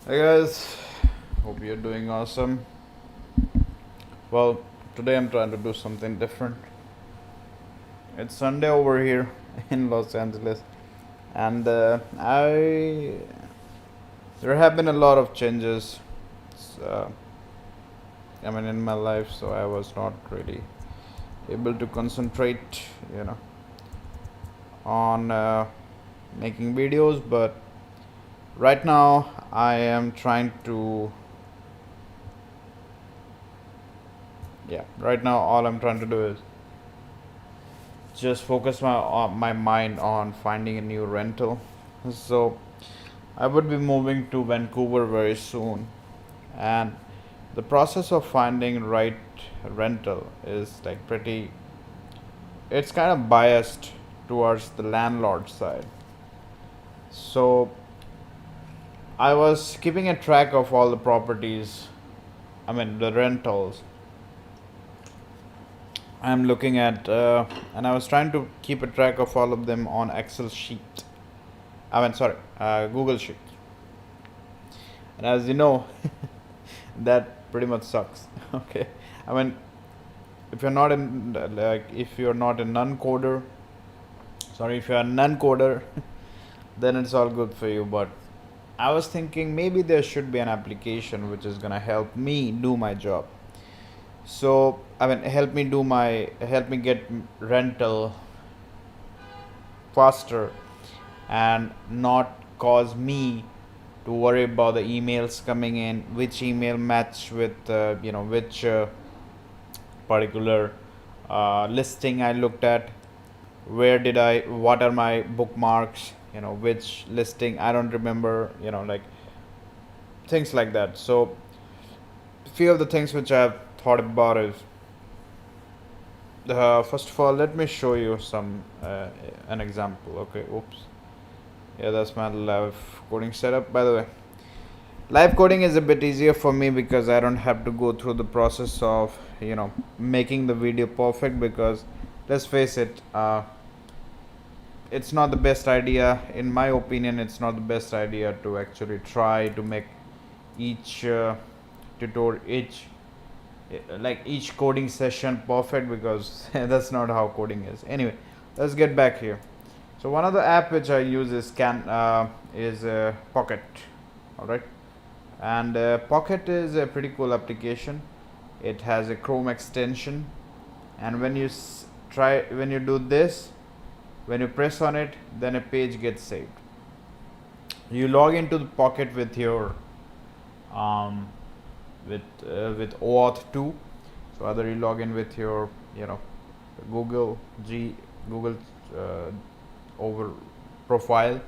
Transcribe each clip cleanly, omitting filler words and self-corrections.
Hey guys, hope you're doing awesome. Well, today I'm trying to do something different. It's Sunday over here in Los Angeles, and there have been a lot of changes. Uh, in my life, so I was not really able to concentrate, you know, on making videos. But right now, I am trying to. Yeah, right now, all I'm trying to do is just focus my mind on finding a new rental. So I would be moving to Vancouver very soon, and the process of finding right rental is like pretty. It's kind of biased towards the landlord side. So I was keeping a track of all the properties. The rentals I'm looking at, and I was trying to keep a track of all of them on Excel sheet. Google Sheet. And as you know, that pretty much sucks. Okay, I mean, if you're not in if you're not a non-coder, if you're a non-coder, then it's all good for you. But I was thinking maybe there should be an application which is gonna help me do my job. So help me get rental faster and not cause me to worry about the emails coming in, which email match with which particular listing I looked at, what are my bookmarks, which listing I don't remember, like things like that. So few of the things which I've thought about is, first of all, let me show you an example. Okay, oops. Yeah, that's my live coding setup. By the way, live coding is a bit easier for me because I don't have to go through the process of making the video perfect. Because let's face it, it's not the best idea, in my opinion. It's not the best idea to actually try to make each tutorial, each coding session perfect, because that's not how coding is. Anyway, let's get back here. So one of the app which I use is Pocket. All right, and Pocket is a pretty cool application. It has a Chrome extension, and when you do this, when you press on it, then a page gets saved. You log into the Pocket with your with OAuth 2. So either you log in with your Google Google over profile,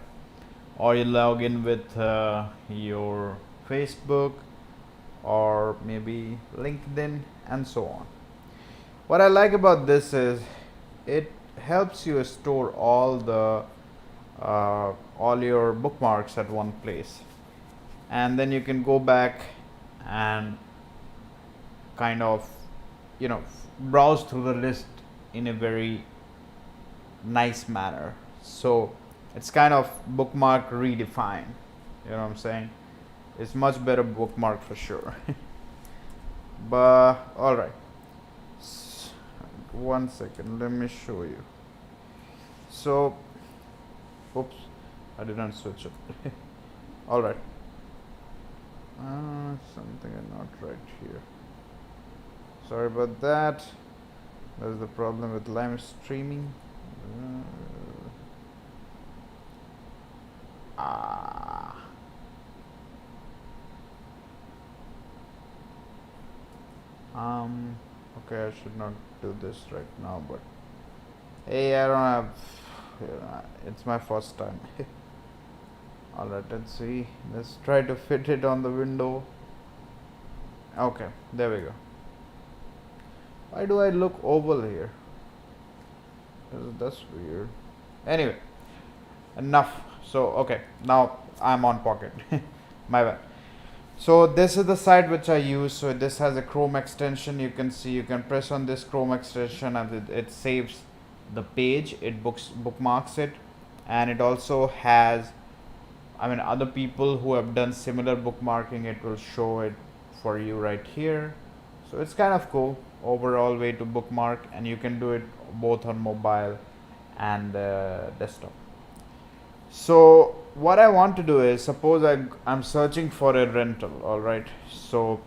or you log in with your Facebook or maybe LinkedIn and so on. What I like about this is it helps you store all your bookmarks at one place, and then you can go back and kind of browse through the list in a very nice manner. So it's kind of bookmark redefined. You know what I'm saying? It's much better bookmark for sure. But all right, one second, let me show you. So oops, I didn't switch it. All right, something is not right here. Sorry about that. There's the problem with live streaming. Okay, I should not do this right now, but hey, I don't have. It's my first time. Alright, let's see. Let's try to fit it on the window. Okay, there we go. Why do I look oval here? That's weird. Anyway, enough. So okay, now I'm on Pocket. My bad. So this is the site which I use. So this has a Chrome extension. You can see, you can press on this Chrome extension and it saves the page. It bookmarks it, and it also has other people who have done similar bookmarking, it will show it for you right here. So it's kind of cool overall way to bookmark, and you can do it both on mobile and desktop. So what I want to do is, suppose I'm searching for a rental. All right, so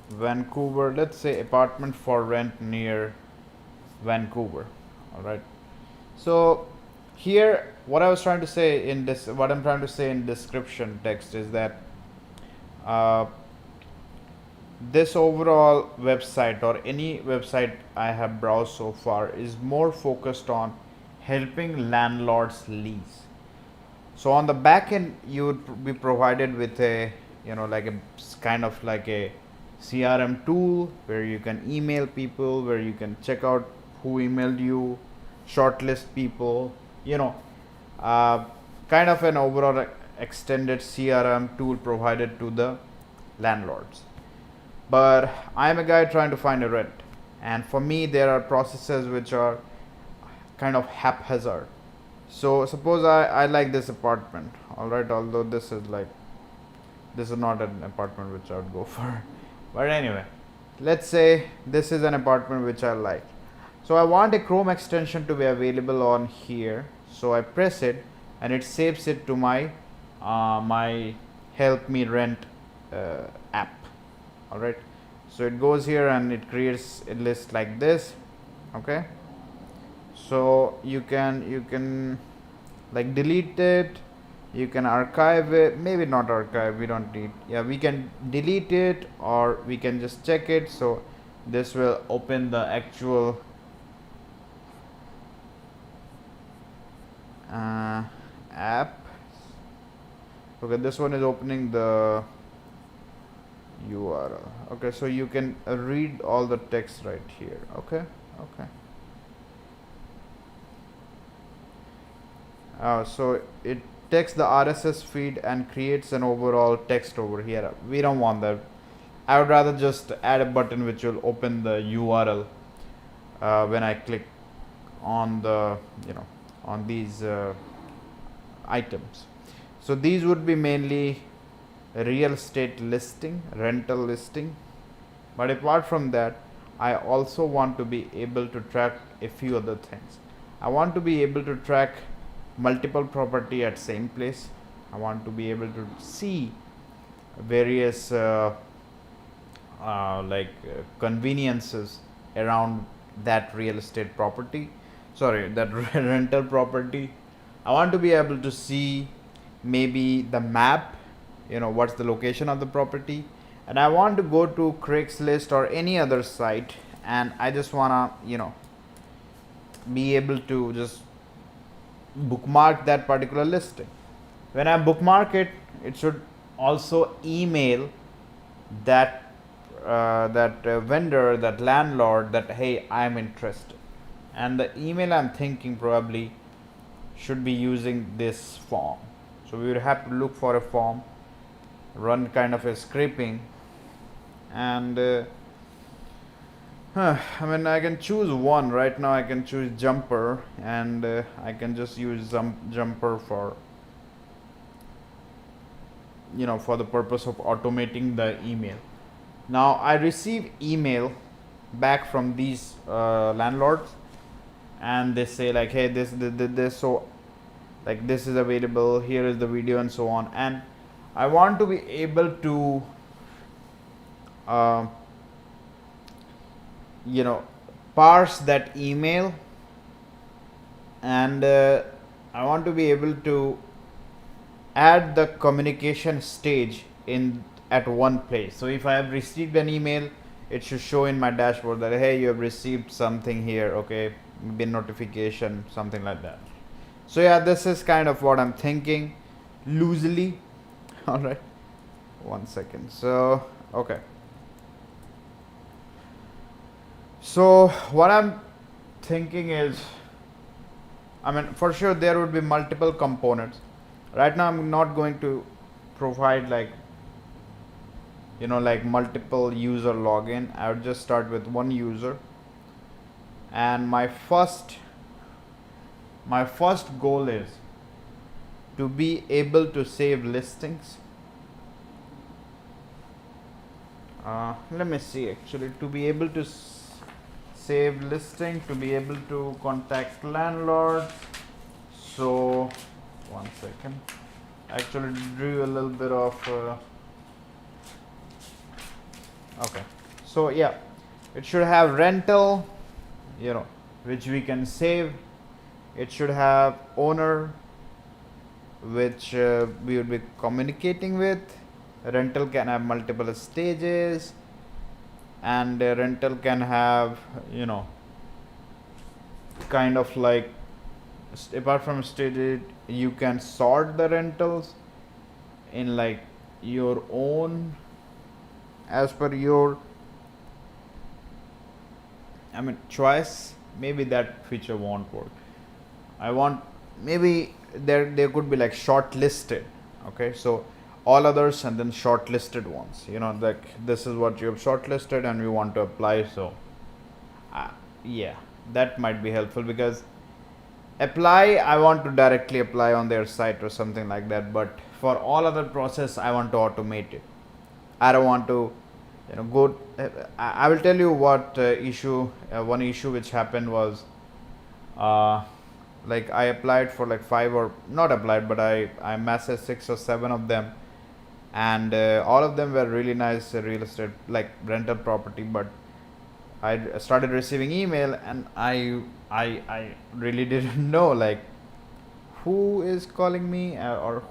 Vancouver, let's say apartment for rent near Vancouver. All right, so here what I'm trying to say in description text is that this overall website, or any website I have browsed so far, is more focused on helping landlords lease. So on the back end, you would be provided with a, like a kind of like a CRM tool where you can email people, where you can check out who emailed you, shortlist people, kind of an overall extended CRM tool provided to the landlords. But I'm a guy trying to find a rent, and for me there are processes which are kind of haphazard. So suppose I like this apartment, alright, although this is not an apartment which I would go for. But anyway, let's say this is an apartment which I like. So I want a Chrome extension to be available on here. So I press it and it saves it to my my HelpMeRent app. Alright, so it goes here and it creates a list like this. Okay, so you can like delete it, you can archive it, maybe not archive, we don't need, we can delete it, or we can just check it. So this will open the actual app. Okay, this one is opening the URL. Okay, so you can read all the text right here. Okay. So it takes the RSS feed and creates an overall text over here. We don't want that. I would rather just add a button which will open the URL when I click on the on these items. So these would be mainly real estate listing, rental listing. But apart from that, I also want to be able to track a few other things. I want to be able to track multiple property at same place. I want to be able to see various conveniences around that real estate property, that rental property. I want to be able to see maybe the map, what's the location of the property, and I want to go to Craigslist or any other site, and I just wanna be able to just bookmark that particular listing. When I bookmark it, it should also email that vendor, that landlord, that hey, I'm interested. And the email I'm thinking probably should be using this form. So we would have to look for a form, run kind of a scraping, and I can choose one. Right now I can choose jumper, and I can just use jumper for for the purpose of automating the email. Now I receive email back from these landlords, and they say like, hey, this so like this is available, here is the video, and so on. And I want to be able to parse that email, and I want to be able to add the communication stage in at one place. So if I have received an email, it should show in my dashboard that hey, you have received something here, okay, bin notification, something like that. So yeah, this is kind of what I'm thinking loosely. All right, 1 second. So okay, so what I'm thinking is, for sure there would be multiple components. Right now I'm not going to provide like multiple user login. I would just start with one user, and my first goal is to be able to save listings. Let me see, actually, to be able to save listing, to be able to contact landlord. So 1 second, actually drew a little bit of okay, so yeah, it should have rental, which we can save. It should have owner, which we would be communicating with. Rental can have multiple stages, and rental can have, kind of like, apart from stage, you can sort the rentals in like your own, as per your, choice. Maybe that feature won't work. I want, maybe there could be like shortlisted. Okay, so all others and then shortlisted ones. Like this is what you have shortlisted and we want to apply. So, yeah, that might be helpful, because apply, I want to directly apply on their site or something like that. But for all other process, I want to automate it. I don't want to, go. I will tell you what issue. One issue which happened was, like I applied for like 5, or not applied, but I messaged 6 or 7 of them, and all of them were really nice real estate, like rental property. But I started receiving email, and I really didn't know like who is calling me, or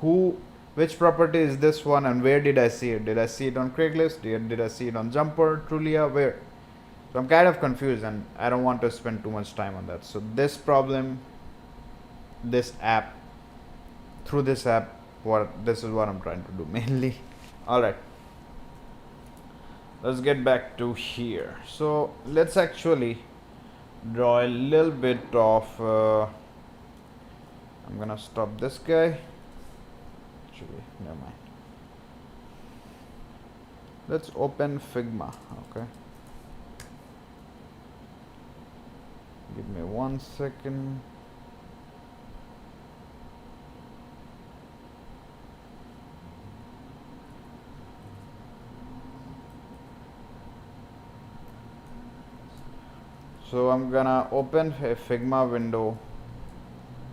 who which property is this one, and where did I see it? Did I see it on Craigslist? Did I see it on Jumper, Trulia? Where? So I'm kind of confused, and I don't want to spend too much time on that. So this problem, this app, through this app, this is what I'm trying to do mainly. All right, let's get back to here. So let's actually draw a little bit of. I'm gonna stop this guy. Actually, never mind. Let's open Figma. Okay. Give me 1 second. So I'm gonna open a Figma window,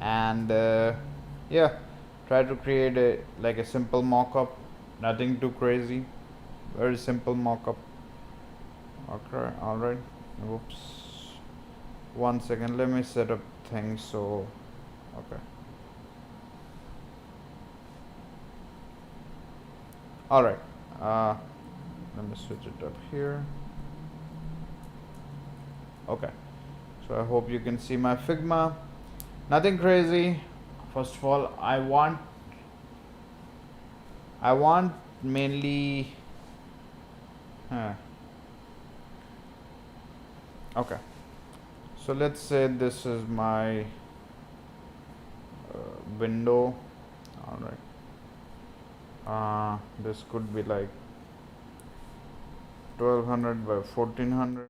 and yeah, try to create a simple mockup. Nothing too crazy. Very simple mockup. Okay, all right. Whoops. 1 second. Let me set up things. So, okay. All right. Let me switch it up here. Okay. So I hope you can see my Figma. Nothing crazy. First of all, I want mainly. Okay. So let's say this is my window. All right. This could be like 1200 by 1400.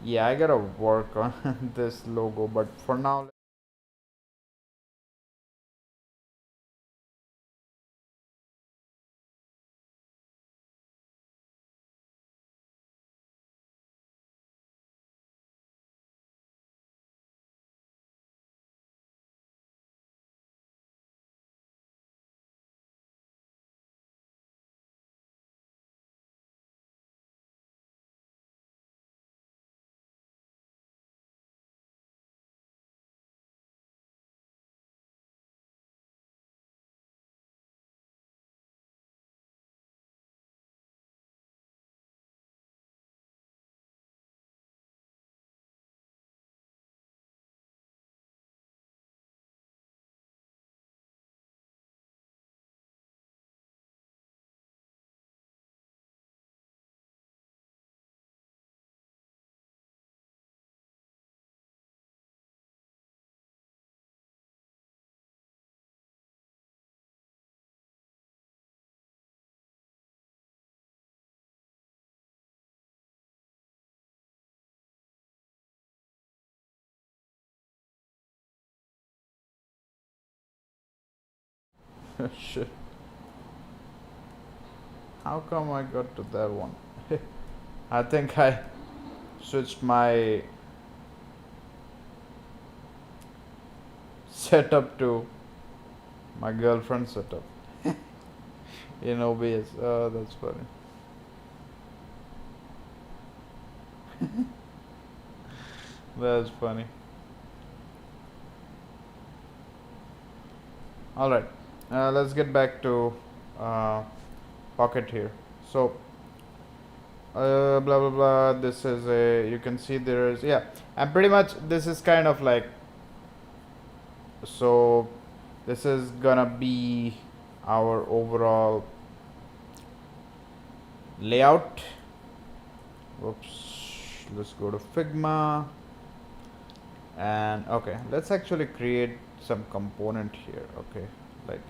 Yeah, I gotta work on this logo, but for now. Shit. How come I got to that one? I think I switched my setup to my girlfriend's setup in OBS. Oh, that's funny. That's funny. All right, let's get back to uh, Pocket here. So, blah blah blah. This is a. You can see there is, yeah, and pretty much this is kind of like, so. This is gonna be our overall layout. Whoops. Let's go to Figma. And okay, let's actually create some component here. Okay, like,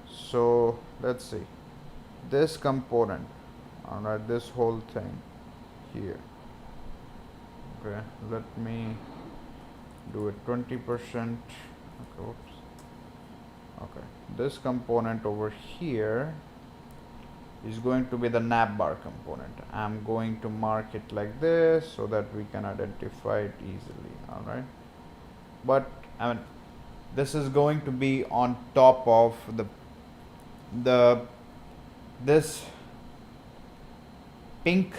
so let's see this component. All right, this whole thing here. Okay, let me do it 20%. Okay, whoops. Okay, this component over here is going to be the navbar component. I'm going to mark it like this so that we can identify it easily. All right, but I mean, this is going to be on top of the this pink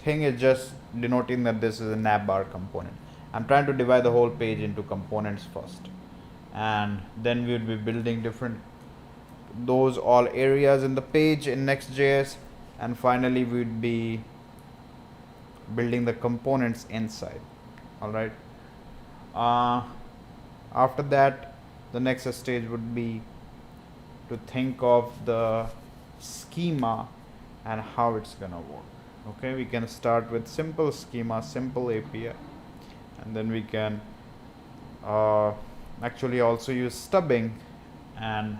thing is just denoting that this is a navbar component. I'm trying to divide the whole page into components first, and then we would be building different those all areas in the page in Next.js, and finally we'd be building the components inside. All right, after that, the next stage would be to think of the schema and how it's gonna work. Okay, we can start with simple schema, simple API, and then we can actually also use stubbing, and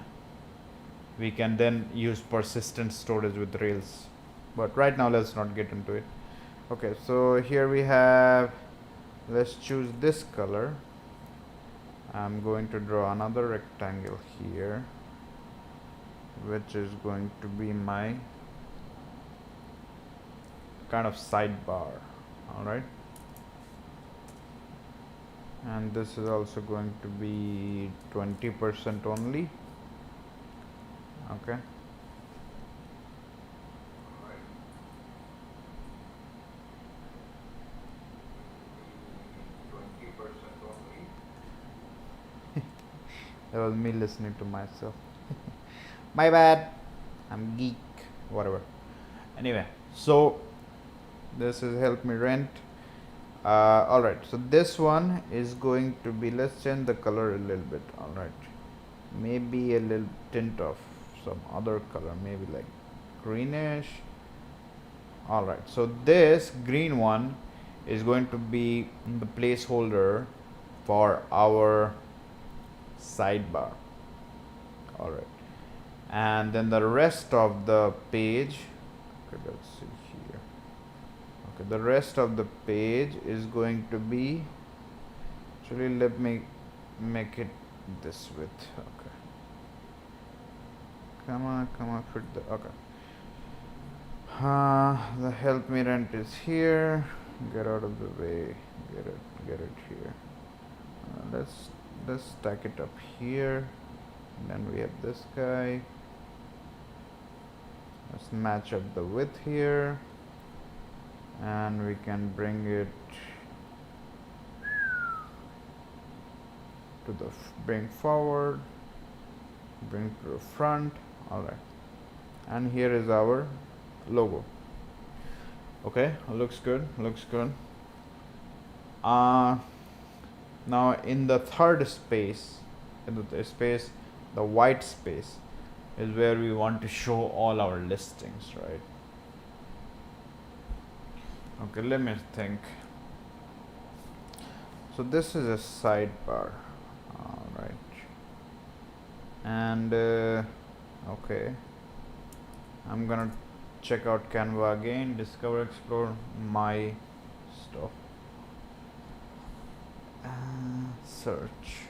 we can then use persistent storage with Rails. But right now, let's not get into it. Okay, so here we have, let's choose this color. I'm going to draw another rectangle here, which is going to be my kind of sidebar. All right, and this is also going to be 20% only. Okay, that was me listening to myself. My bad, I'm geek, whatever. Anyway, so this is HelpMeRent. All right, so this one is going to be, let's change the color a little bit. All right, maybe a little tint of some other color, maybe like greenish. All right, so this green one is going to be the placeholder for our sidebar. All right, and then the rest of the page, okay, let's see here. Okay, the rest of the page is going to be, actually let me make it this width. Okay, come on, fit the, okay. The HelpMeRent is here. Get out of the way. Get it here. Let's stack it up here. And then we have this guy. Let's match up the width here, and we can bring it to the bring forward, bring to the front. All right, and here is our logo. Okay, looks good. Now in the third space, the white space is where we want to show all our listings, right? Okay, let me think. So this is a sidebar, all right, and okay, I'm gonna check out Canva again, discover, explore my stuff, search.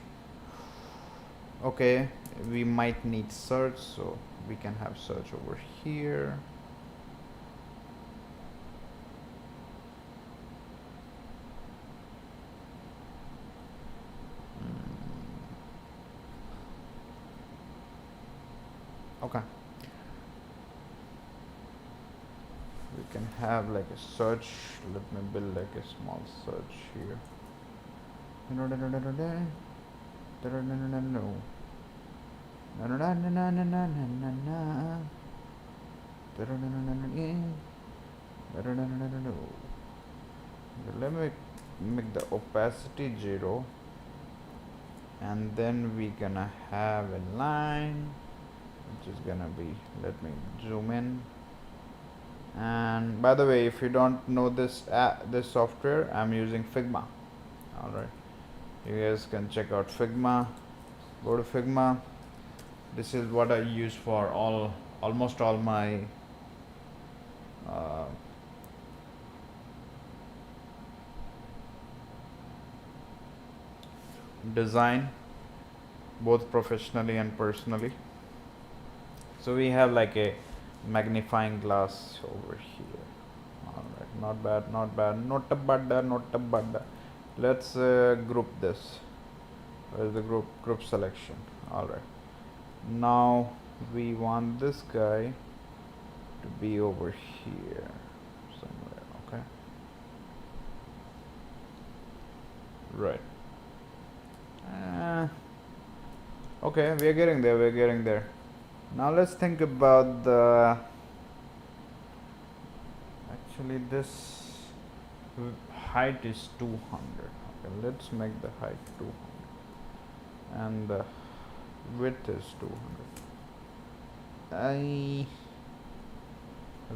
Okay, we might need search, so we can have search over here. Okay, we can have like a search. Let me build like a small search here. No. Let me make the opacity 0, and then we gonna have a line which is gonna be, let me zoom in. And by the way, if you don't know this software, I'm using Figma. All right, you guys can check out Figma. Go to Figma. This is what I use for almost all my design, both professionally and personally. So we have like a magnifying glass over here. All right, not bad, not a bad. Let's group this. Where's the group selection? All right, now we want this guy to be over here somewhere. Okay, right. Okay, we're getting there. Now let's think about the, actually this height is 200. Okay, let's make the height 200, and the width is 200.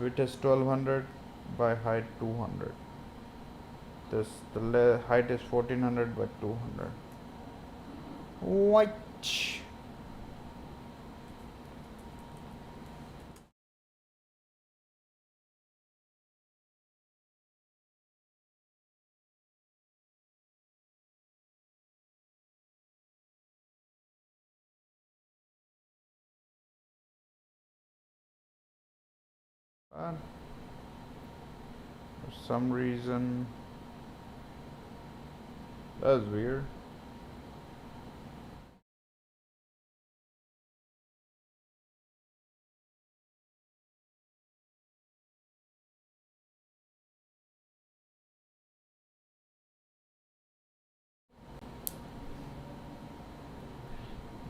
Width is 1200 by height 200. The height is 1400 by 200. White. For some reason, that's weird.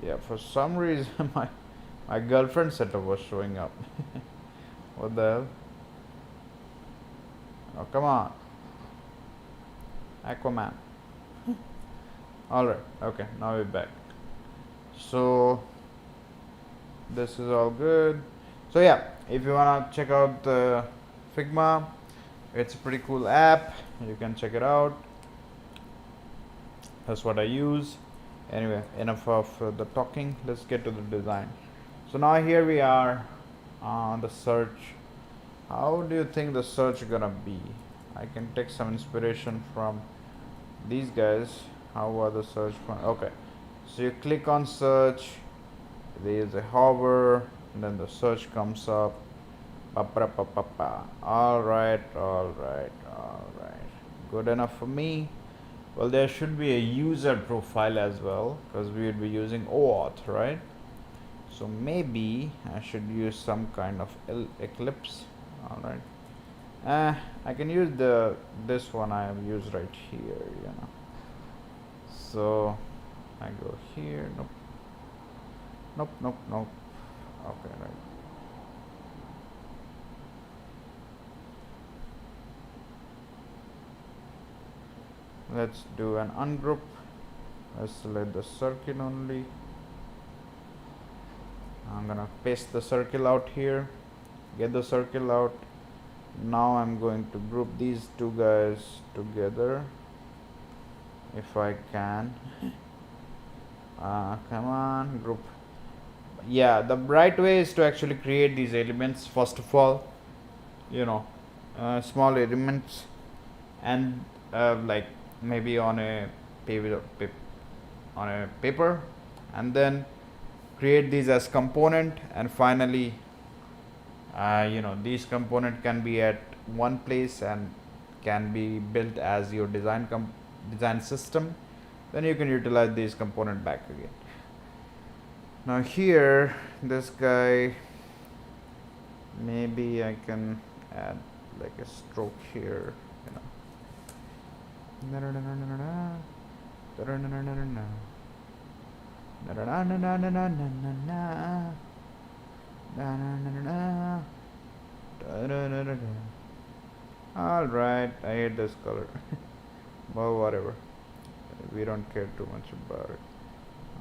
Yeah, for some reason my girlfriend's setup was showing up. What the hell? Oh, come on. Aquaman. Alright, okay, now we're back. So this is all good. So yeah, if you wanna check out Figma, it's a pretty cool app. You can check it out. That's what I use. Anyway, enough of the talking. Let's get to the design. So now here we are on the search. How do you think the search gonna be? I can take some inspiration from these guys. How are the search okay, so you click on search, there is a hover, and then the search comes up. All right, good enough for me. Well, there should be a user profile as well, because we would be using OAuth, right? So maybe I should use some kind of Eclipse. All right. I can use this one I have used right here, So I go here. Nope. Okay, right. Let's do an ungroup. Let's select the circle only. I'm gonna paste the circle out here, get the circle out. Now I'm going to group these two guys together if I can. Come on, group. Yeah, the right way is to actually create these elements first of all, small elements, and like maybe on a paper, and then create these as component, and finally these component can be at one place and can be built as your design system. Then you can utilize these component back again. Now here, this guy, maybe I can add like a stroke here, All right, I hate this color. Well, whatever. We don't care too much about it.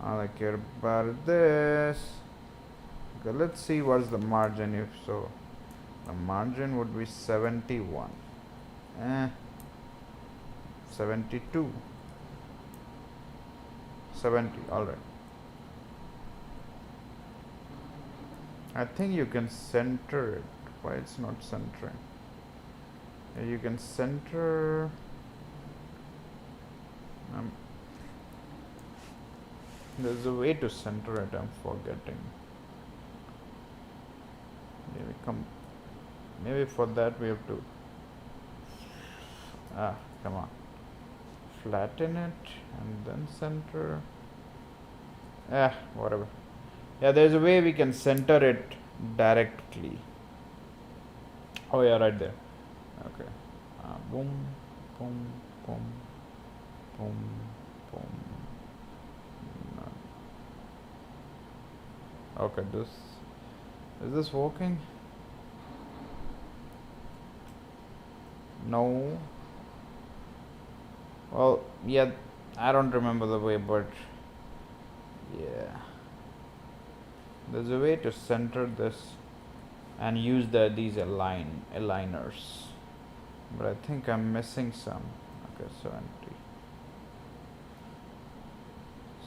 All I care about is this. Okay, let's see what's the margin. If so, the margin would be 71. 72. 70. All right. I think you can center it. Why it's not centering? You can center. There's a way to center it. I'm forgetting. Maybe for that we have to. Come on. Flatten it and then center. Whatever. Yeah, there's a way we can center it directly. Oh yeah, right there. Okay. Boom, boom, boom, boom, boom. No. Okay, is this working? No. Well, yeah, I don't remember the way, but yeah, there's a way to center this and use these aligners, but I think I'm missing some. Okay, 70,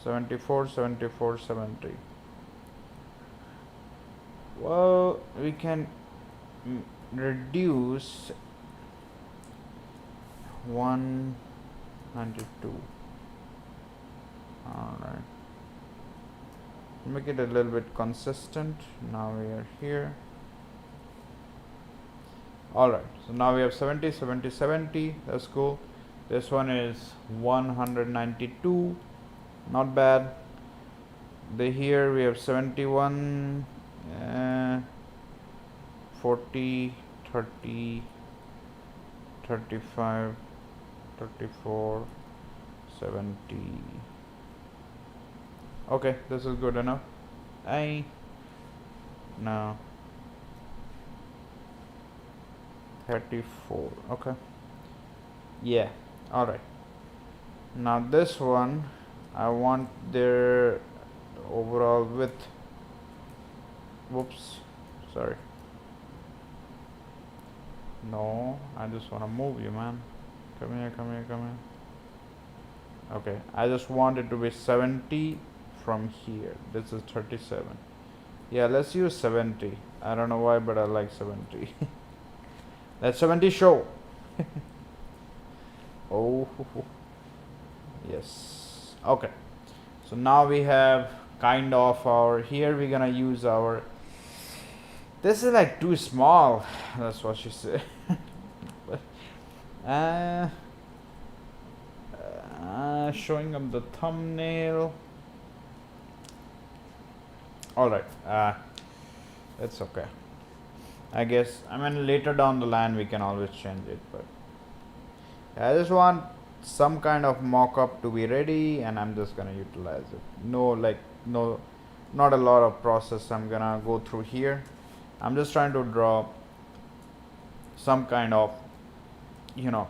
74, 74, 70. Well, we can reduce 192. Alright, make it a little bit consistent. Now we are here. Alright, so now we have 70, 70, 70. That's cool. This one is 192. Not bad. Here we have 71, 40, 30, 35, 34, 70. Okay, this is good enough. No. 34. Okay. Yeah. Alright. Now this one, I want their overall width. Whoops. Sorry. No, I just want to move you, man. Come here. Okay, I just want it to be 70 from here. This is 37. Yeah, let's use 70. I don't know why, but I like 70. Let 70 show. Oh, yes. Okay. So now we have kind of our, here we're gonna use our, this is like too small. That's what she said. uh, Showing up the thumbnail. All right. It's okay. I guess, I mean, later down the line we can always change it, but I just want some kind of mock-up to be ready, and I'm just gonna utilize it. No, like, no, not a lot of process I'm gonna go through here. I'm just trying to draw some kind of, you know,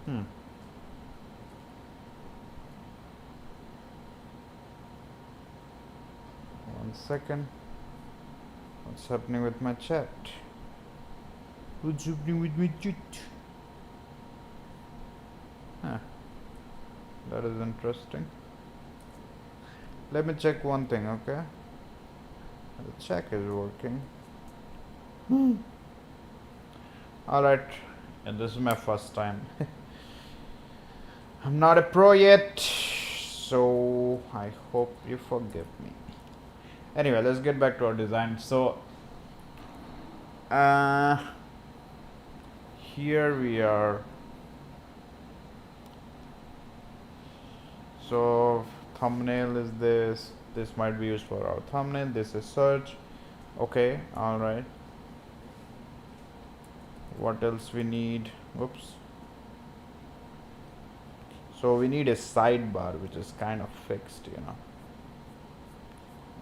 hmm. One second. What's happening with my chat? What's happening with my chat? Huh. That is interesting. Let me check one thing, okay? The check is working. Alright. And this is my first time. I'm not a pro yet, so I hope you forgive me. Anyway, let's get back to our design. So, here we are. So, thumbnail is this. This might be used for our thumbnail. This is search. Okay, alright. What else we need? Whoops. So we need a sidebar, which is kind of fixed, you know.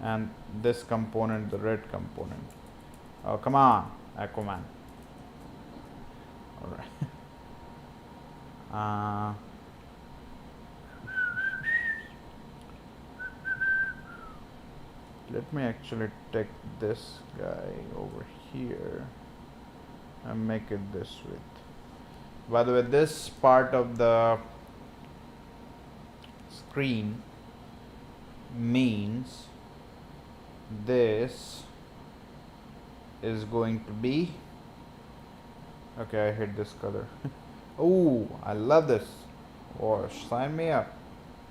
And this component, the red component. Oh, come on, Aquaman. All right. Let me actually take this guy over here and make it this width. By the way, this part of the screen means this is going to be, okay, I hate this color. Oh, I love this. Oh, sign me up.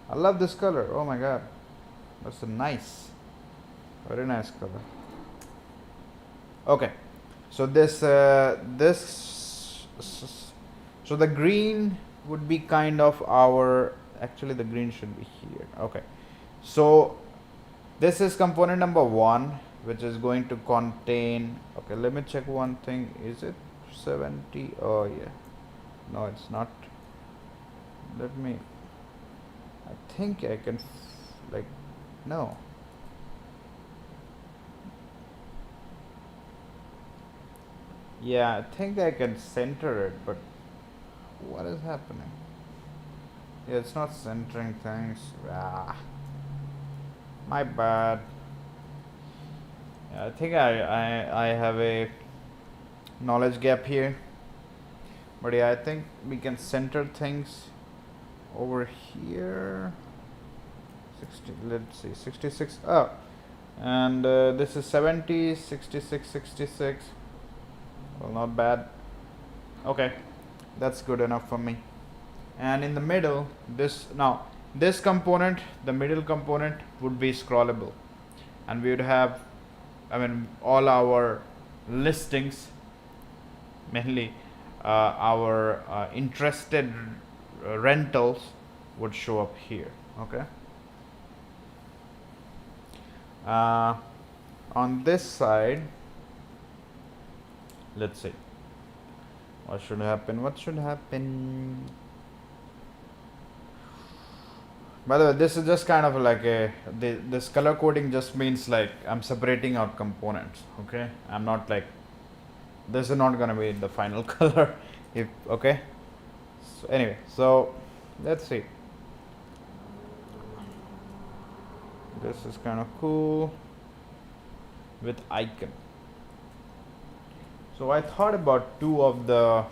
I love this color. Oh my god, that's a nice, very nice color. Okay, so this so the green would be kind of our, actually the green should be here. Okay, so this is component number 1, which is going to contain, okay, let me check one thing. Is it 70? Oh yeah, no, it's not. Let me, I think I can like, no, yeah, I think I can center it, but what is happening? Yeah, it's not centering things. My bad. Yeah, I think I have a knowledge gap here. But yeah, I think we can center things over here. 60, let's see, 66. Oh, and this is 70, 66, 66. Well, not bad. Okay, that's good enough for me. And in the middle, this component, the middle component would be scrollable, and we would have, I mean, all our listings, mainly our interested rentals would show up here. Okay. On this side, let's see what should happen. By the way, this is just kind of like this color coding just means like I'm separating out components. Okay, I'm not like, this is not gonna be the final color. If okay, so anyway, so let's see. This is kind of cool with icon. So I thought about 2 of the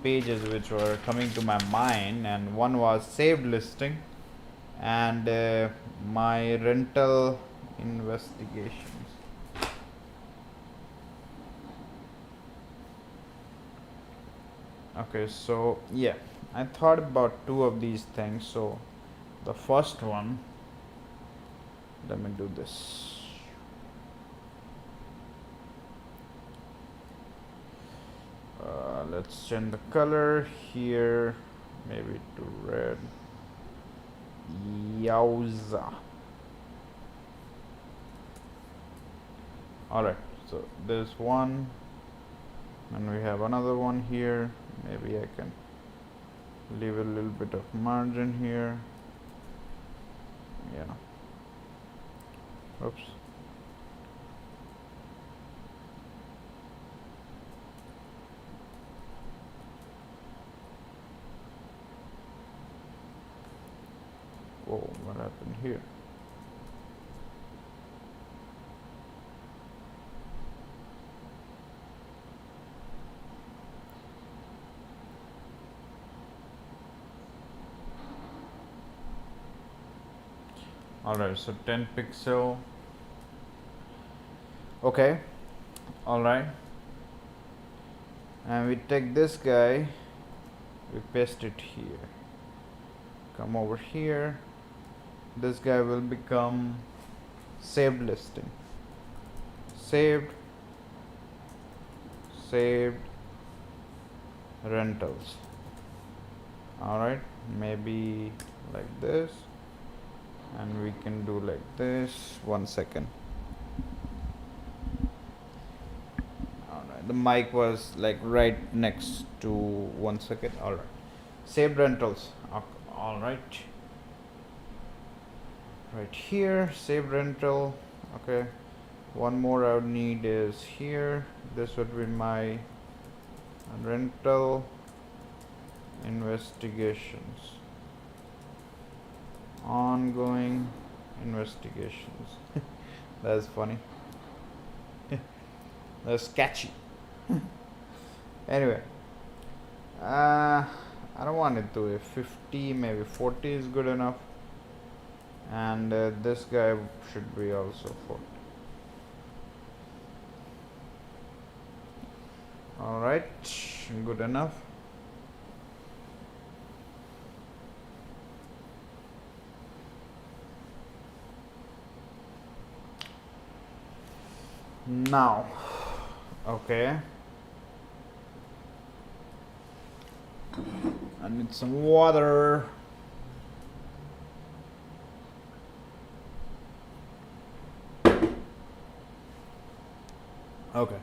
pages which were coming to my mind, and one was saved listing and my rental investigations. Okay, so yeah, I thought about two of these things. So the first one, let me do this. Let's change the color here, maybe to red. Yowza. Alright, so there's one, and we have another one here. Maybe I can leave a little bit of margin here. Yeah. Oops. Whoa, what happened here? Alright, so 10 pixel. Okay, alright. And we take this guy, we paste it here. Come over here. This guy will become saved listing. Saved rentals. Alright, maybe like this. And we can do like this. 1 second. Alright, the mic was like right next to 1 second. Alright, saved rentals. Alright, right here, saved rental. Okay, one more I would need is here. This would be my rental investigations, ongoing investigations. That's funny. That's catchy. Anyway, I don't want it to be 50, maybe 40 is good enough. And this guy should be also 40. Alright, good enough. Now, okay, I need some water. Okay,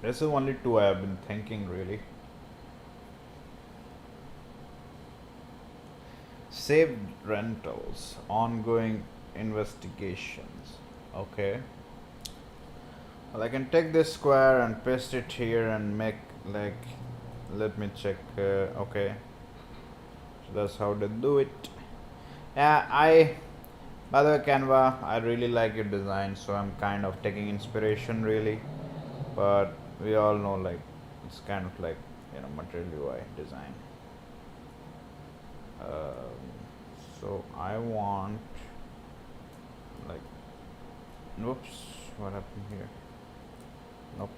this is only two I have been thinking really. Saved rentals, ongoing investigations. Okay, well, I can take this square and paste it here and make like, let me check. Okay, so that's how they do it. Yeah, by the way, Canva, I really like your design, so I'm kind of taking inspiration really, but we all know like it's kind of like, you know, material UI design. So I want like, whoops, what happened here? Nope.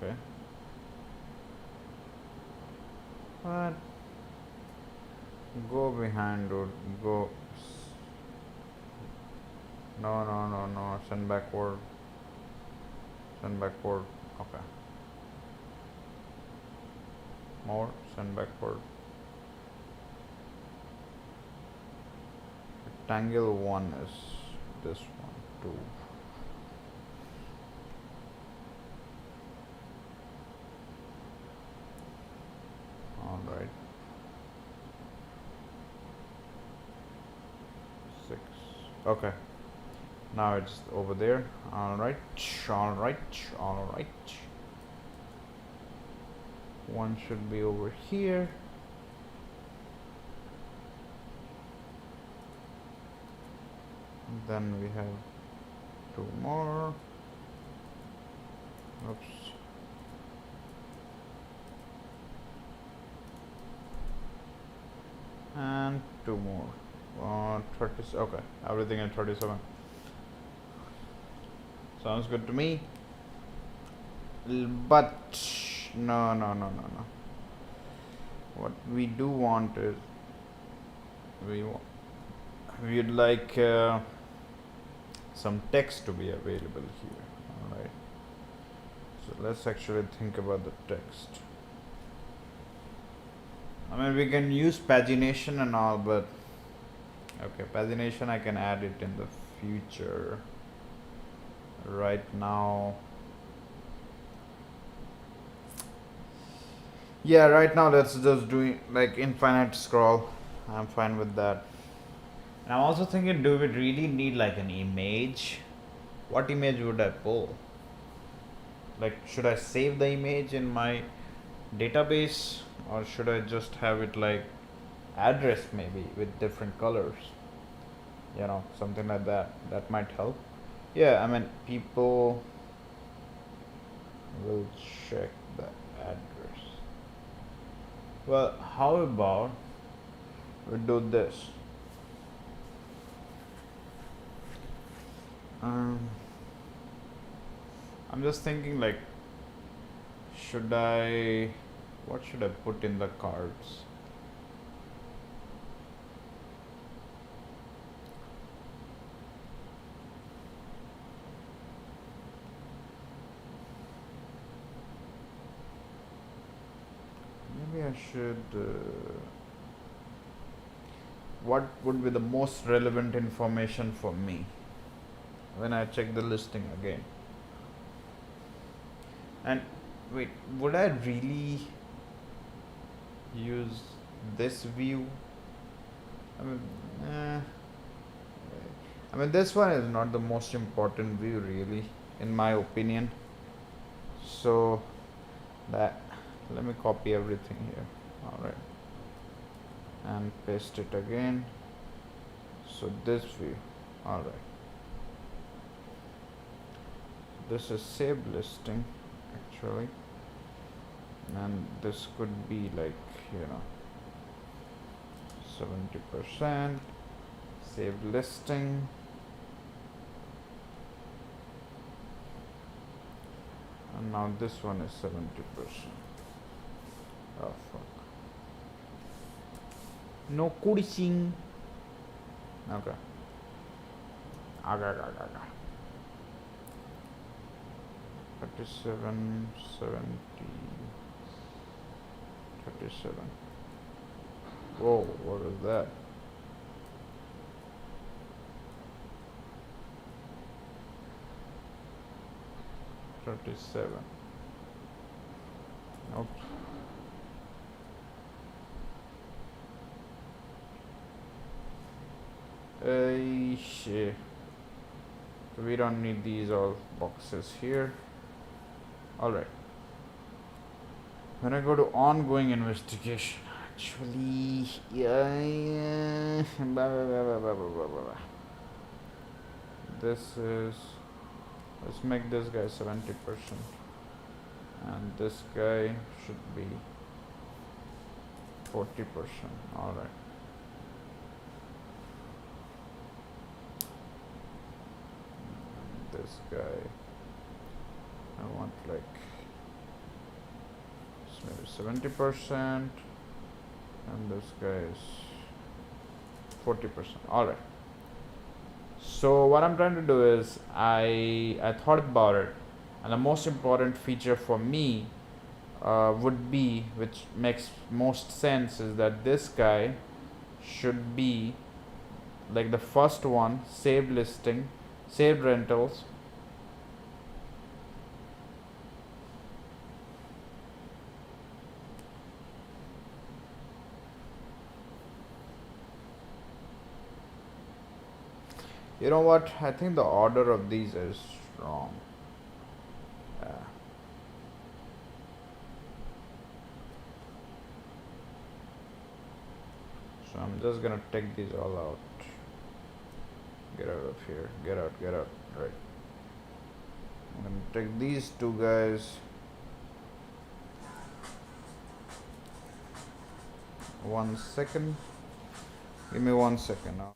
Okay. What? Go behind, dude. Go. No. Send backward. Send backward. Okay. More. Send backward. Rectangle 1 is this one, 2. Alright. 6. Okay. Now it's over there. Alright. One should be over here. Then we have 2 more. Oops. And 2 more. 30. Okay, everything at 37. Sounds good to me. But no, no, no, no, no. What we do want is we'd like some text to be available here. All right. So let's actually think about the text. I mean, we can use pagination and all, but okay, pagination I can add it in the future. Right now, yeah, right now let's just do like infinite scroll. I'm fine with that. And I'm also thinking, do we really need like an image? What image would I pull? Like, should I save the image in my database, or should I just have it like address maybe with different colors? You know, something like that. That might help. Yeah, I mean, people will check the address. Well, how about we do this? I'm just thinking like, what should I put in the cards? Maybe I should. What would be the most relevant information for me when I check the listing again? And wait, would I really use this view? I mean, this one is not the most important view, really, in my opinion. So that, let me copy everything here. All right, and paste it again. So this view. All right. This is saved listing actually, and this could be like, 70% saved listing, and now this one is 70%. Oh fuck, no coding. Okay. 37, 70, 37. Whoa, what is that? $37. Nope. Shit. So we don't need these all boxes here. Alright. When I go to ongoing investigation, actually, yeah. This is, let's make this guy 70%, and this guy should be 40%. Alright. This guy, I want like maybe 70%, and this guy is 40%. Alright. So what I'm trying to do is, I thought about it, and the most important feature for me would be, which makes most sense, is that this guy should be like the first one, saved listing, saved rentals, you know what, I think the order of these is wrong. Yeah. So I'm just gonna take these all out. Get out of here. Get out. Right. I'm gonna take these two guys. One second. Give me 1 second now.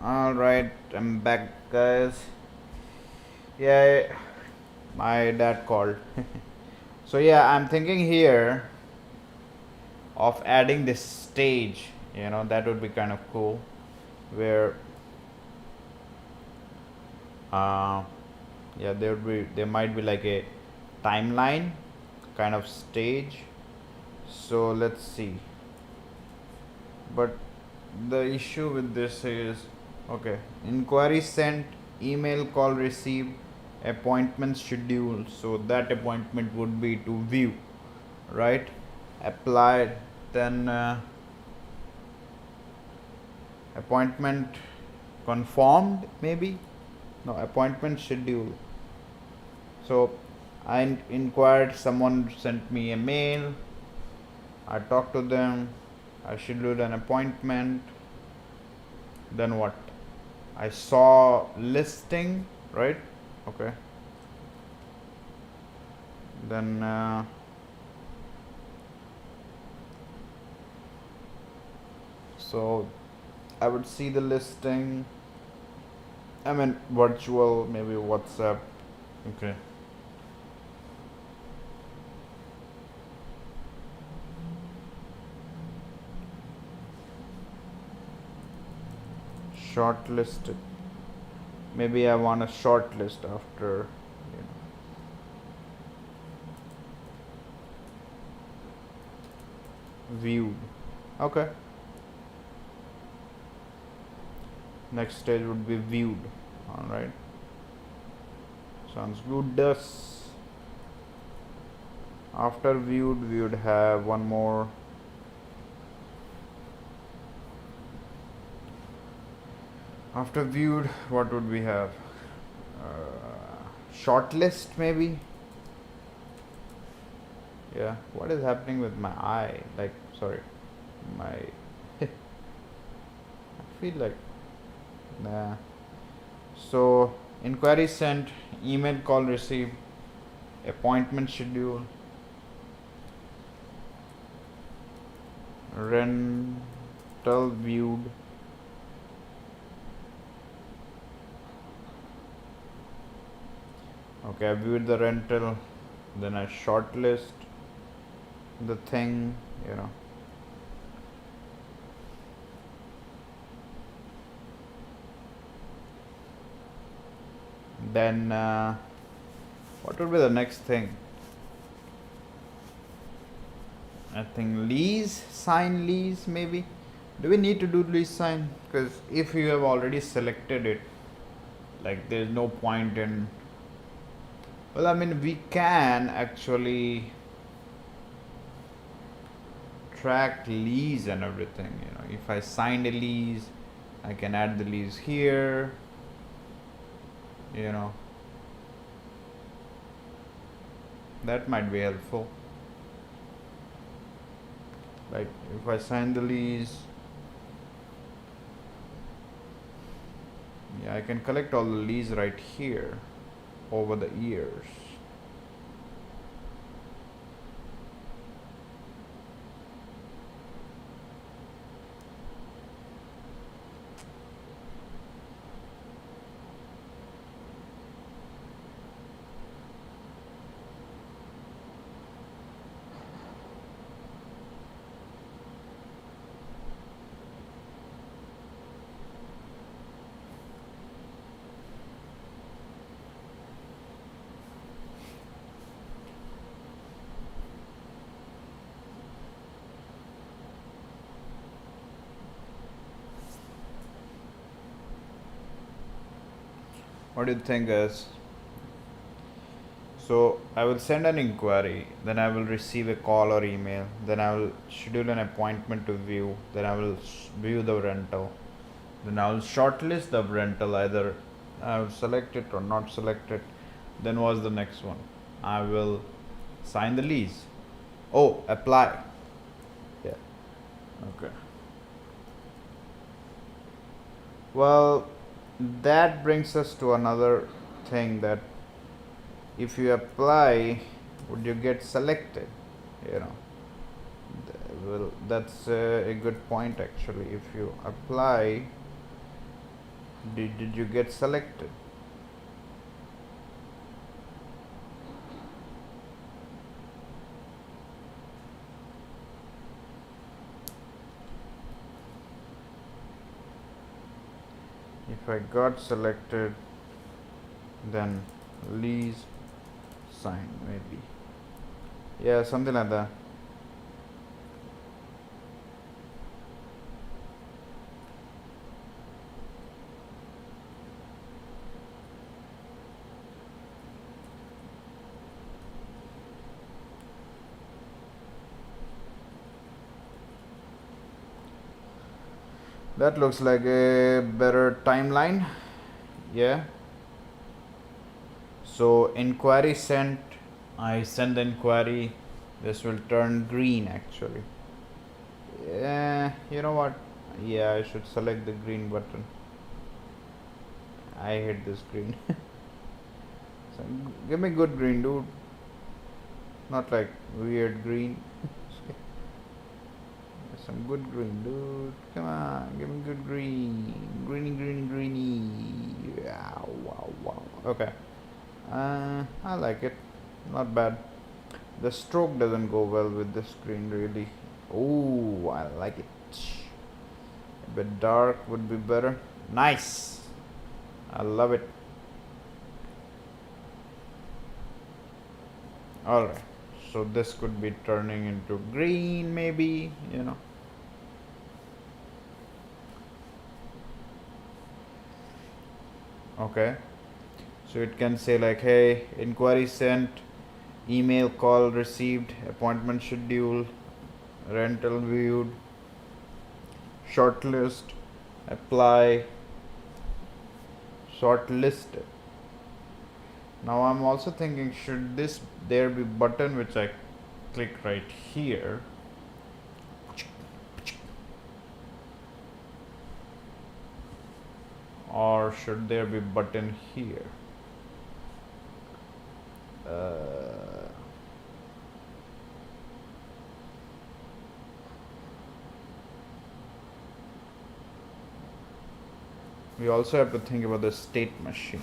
Alright, I'm back, guys. Yeah, my dad called. So yeah, I'm thinking here of adding this stage. That would be kind of cool, where uh, yeah, there might be like a timeline kind of stage. So let's see. But the issue with this is, okay, inquiry sent, email call received, appointment scheduled. So that appointment would be to view, right? Applied, then appointment confirmed, maybe. No, appointment scheduled. So I inquired, someone sent me a mail, I talked to them, I scheduled an appointment. Then what? I saw listing, right? Okay. Then so I would see the listing. I mean virtual, maybe WhatsApp. Okay. Shortlisted. Maybe I want a shortlist after, viewed. Okay. Next stage would be viewed. Alright. Sounds good. After viewed, we would have one more. After viewed, what would we have? Shortlist, maybe. Yeah. What is happening with my eye? Like, sorry, my. I feel like. Nah. So inquiry sent, email call received, appointment schedule, rental viewed. Okay, I viewed the rental, then I shortlist the thing, Then what would be the next thing? I think lease, sign lease, maybe. Do we need to do lease sign? Because if you have already selected it, like there's no point in. Well, I mean, we can actually track lease and everything. If I signed a lease, I can add the lease here. That might be helpful. Like if I sign the lease, yeah, I can collect all the lease right here over the years. What do you think, guys? So I will send an inquiry, then I will receive a call or email, then I will schedule an appointment to view, then I will view the rental, then I will shortlist the rental, either I will select it or not select it. Then what's the next one? I will sign the lease. Oh, apply. Yeah. Okay. Well, that brings us to another thing, that if you apply, would you get selected? Well, that's a good point actually. If you apply, Did you get selected? If I got selected, then lease sign maybe. Yeah, something like that. That looks like a better timeline. Yeah. So inquiry sent. I send the inquiry. This will turn green actually. Yeah, you know what? Yeah, I should select the green button. I hate this green. So give me good green, dude. Not like weird green. Some good green, dude. Come on, give me good green. Greeny, greeny, greeny. Yeah, wow, wow. Okay. I like it. Not bad. The stroke doesn't go well with the screen really. Oh, I like it. A bit dark would be better. Nice. I love it. Alright. So this could be turning into green maybe, you know. Okay. So it can say like, hey, inquiry sent, email call received, appointment scheduled, rental viewed, shortlist, apply, shortlisted. Now I'm also thinking, should this there be button which I click right here, or should there be button here? We also have to think about the state machine.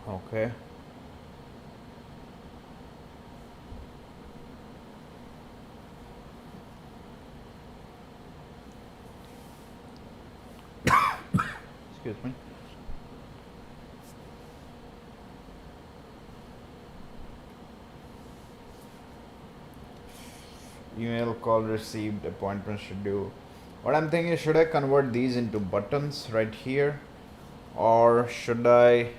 Okay. Excuse me. Email call received, appointment schedule. What I'm thinking is, should I convert these into buttons right here, or should I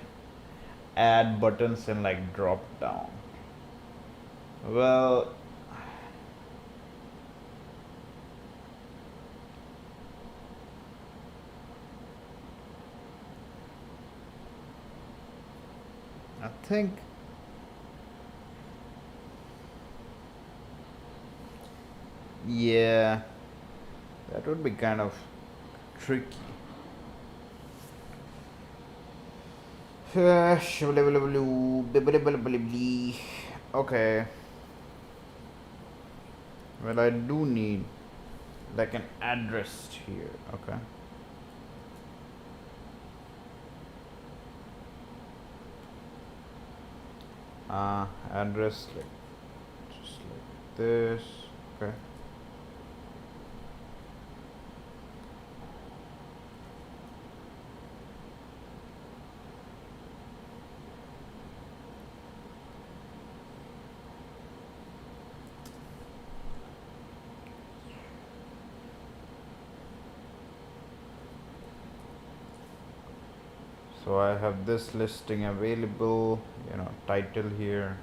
add buttons in like drop down? Well, I think yeah, that would be kind of tricky. Okay. Well, I do need like an address here. Okay. Address like just like this. Okay. So I have this listing available, you know, title here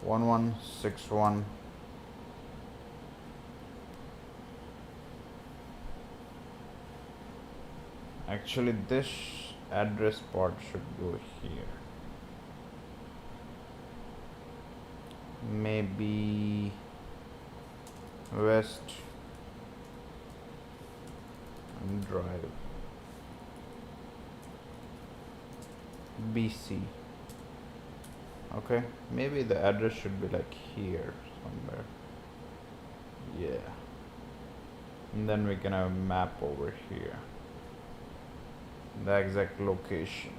1161. Actually, this address part should go here. Maybe West Drive, BC. Okay, maybe the address should be like here somewhere. Yeah. And then we can have a map over here. The exact location.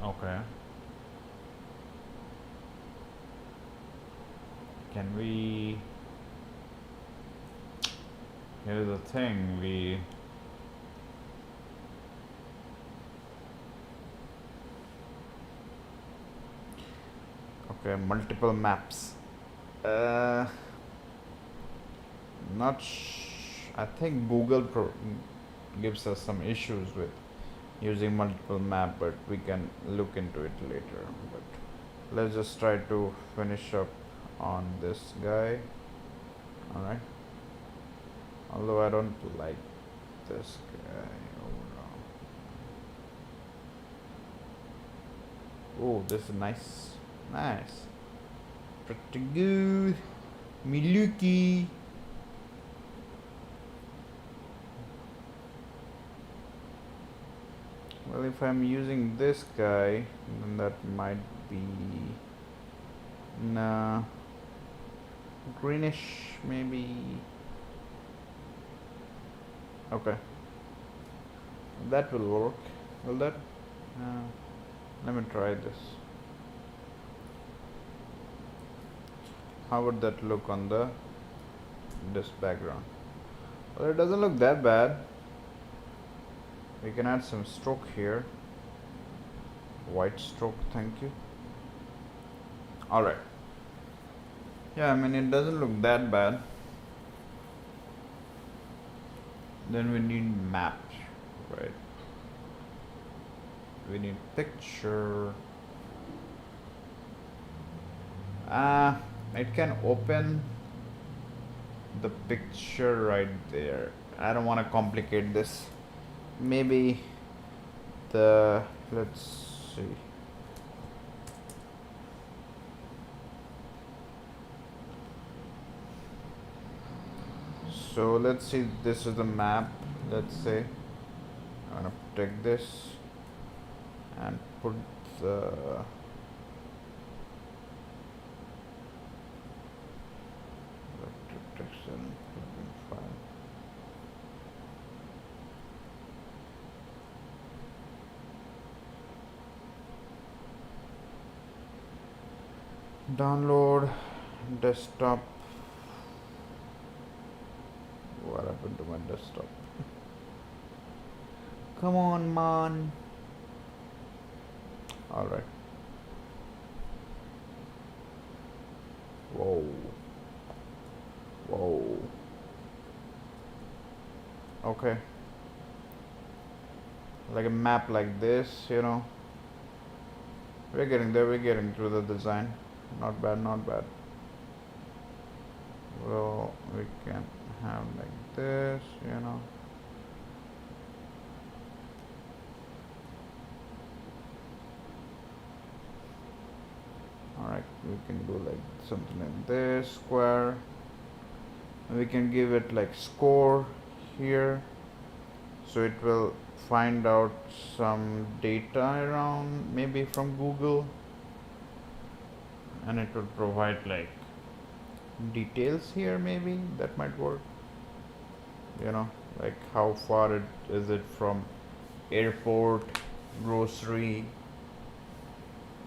Okay. Can we... Here's the thing, okay, multiple maps. Not I think Google gives us some issues with using multiple map, but we can look into it later. But let's just try to finish up on this guy. Alright. Although I don't like this guy overall. Oh, this is nice. Nice. Pretty good. Miluki. Well, if I'm using this guy, then that might be... Nah. Greenish, maybe. Okay. That will work. Will that? Let me try this. How would that look on this background? Well, it doesn't look that bad. We can add some stroke here. White stroke, thank you. Alright. Yeah, I mean, it doesn't look that bad. Then we need map, right? We need picture. It can open the picture right there. I don't want to complicate this. Maybe let's see. So let's see, this is the map. Let's say I'm gonna take this and put the protection file. Download desktop. What happened to my desktop? Come on, man. Alright. Whoa. Whoa. Okay. Like a map like this, you know. We're getting there, we're getting through the design. Not bad, not bad. Well, we can have like this, you know. Alright, we can do like something like this, square. And we can give it like score here. So it will find out some data around, maybe from Google. And it will provide like details here, maybe that might work, you know, like how far is it from airport, grocery.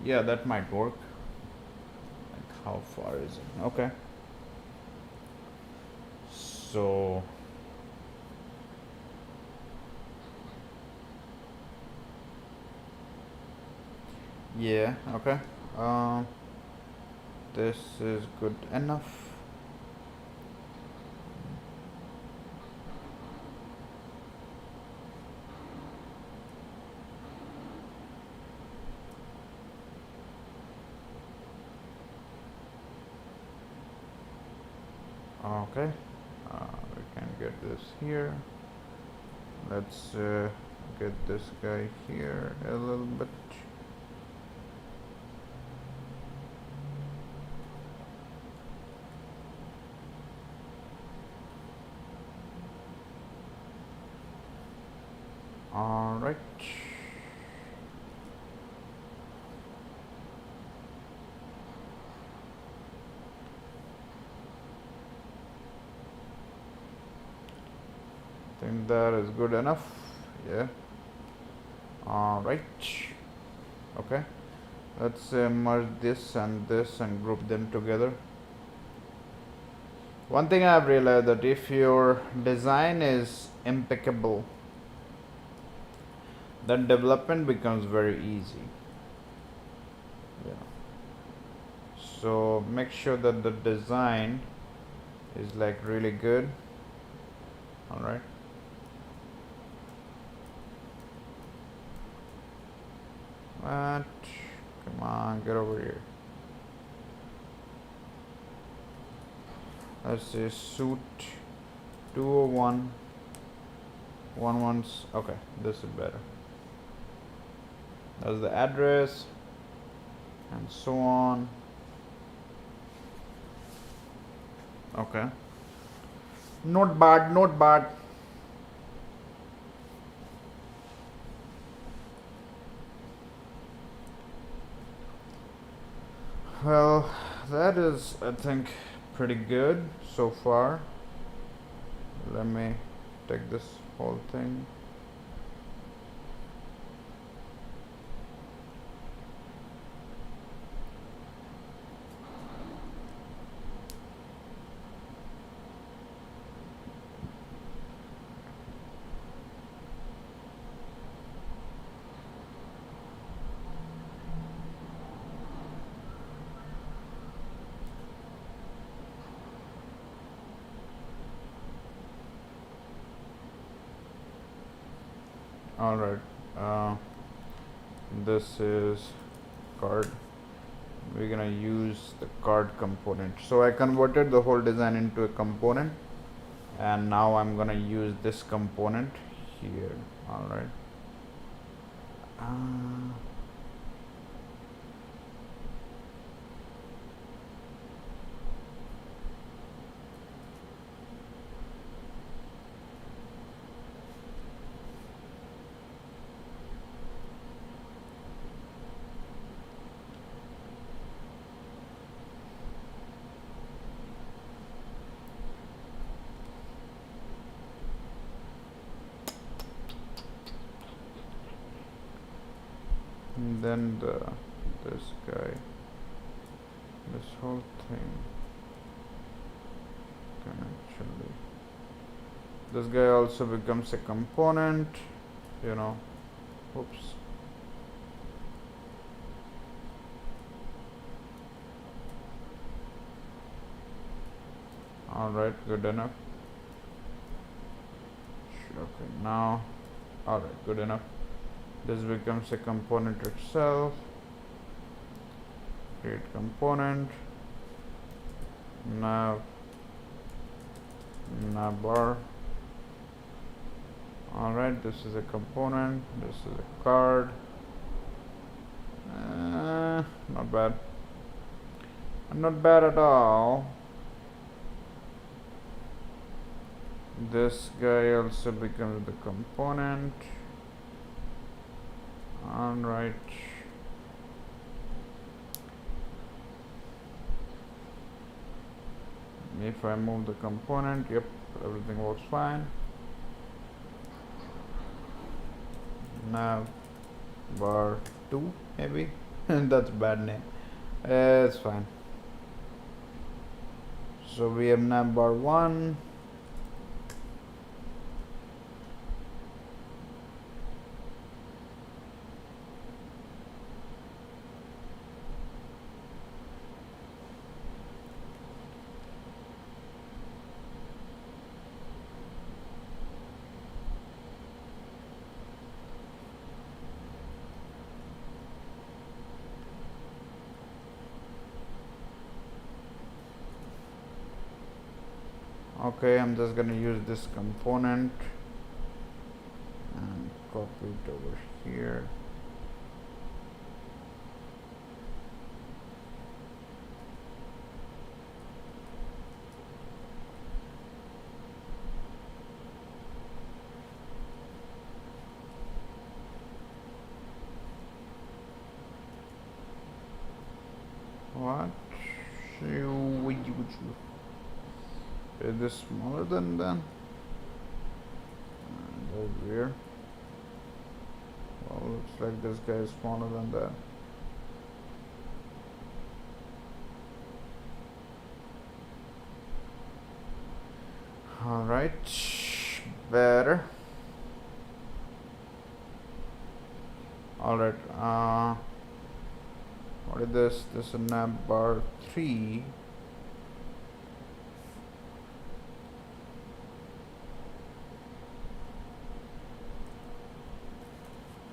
Yeah, that might work. Like how far is it? Okay, so yeah, okay, this is good enough. Okay, we can get this here. Let's get this guy here a little bit. All right. think that is good enough. Yeah. All right. Okay. Let's merge this and group them together. One thing I've realized that if your design is impeccable, then development becomes very easy. Yeah. So make sure that the design is like really good. All right. What? Come on, get over here. Let's say suit 201 11. Okay, this is better. That's the address and so on. Okay. Not bad, not bad. Well, that is, I think, pretty good so far. Let me take this whole thing. Alright, this is card. We're gonna use the card component. So I converted the whole design into a component, and now I'm gonna use this component here. Alright. And then this guy, this whole thing can actually, this guy also becomes a component, you know. Oops. Alright, good enough. Okay, now, alright, good enough. This becomes a component itself. Create component. Nav bar. Alright, this is a component. This is a card. Not bad. Not bad at all. This guy also becomes the component. Alright. If I move the component, yep, everything works fine. Nav bar 2 maybe. That's a bad name. It's fine. So we have nav bar 1. Okay, I'm just gonna use this component and copy it over here. What? Is this smaller than that? weird. Well, looks like this guy is smaller than that. Alright, better. Alright, what is this? This is a navbar 3.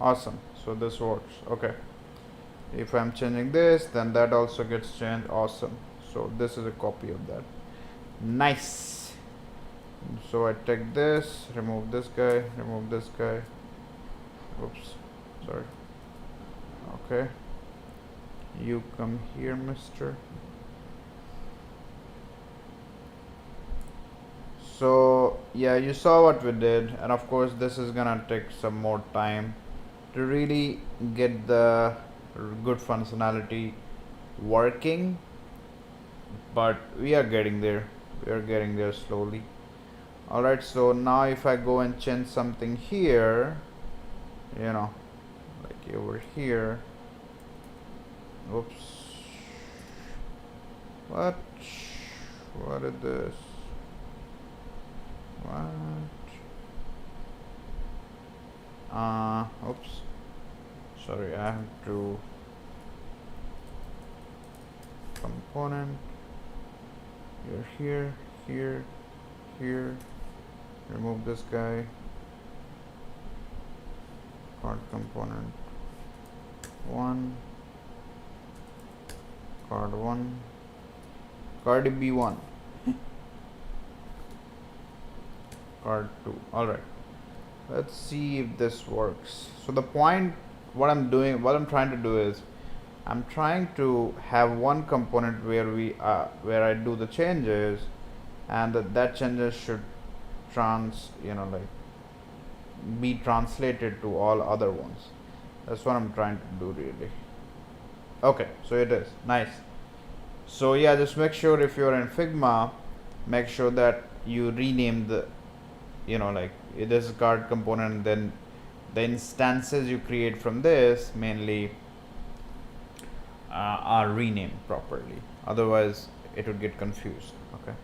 Awesome, so this works. Okay, if I'm changing this, then that also gets changed. Awesome, so this is a copy of that. Nice. So I take this, remove this guy, remove this guy. Oops, sorry. Okay, you come here, mister. So yeah, you saw what we did, and of course this is gonna take some more time to really get the good functionality working, but we are getting there. We are getting there slowly. Alright, so now if I go and change something here, you know, like over here. Oops. What is this? Oops. Sorry, I have to component. You're here, here, here. Remove this guy. Card component 1. Card 1. Card B1. Card 2. Alright. Let's see if this works. So the point, what I'm trying to do is, I'm trying to have one component where I do the changes, and that changes should be translated to all other ones. That's what I'm trying to do really. Okay, so it is nice. So yeah, just make sure if you're in Figma, make sure that you rename the, this card component, then the instances you create from this mainly are renamed properly. Otherwise, it would get confused. Okay.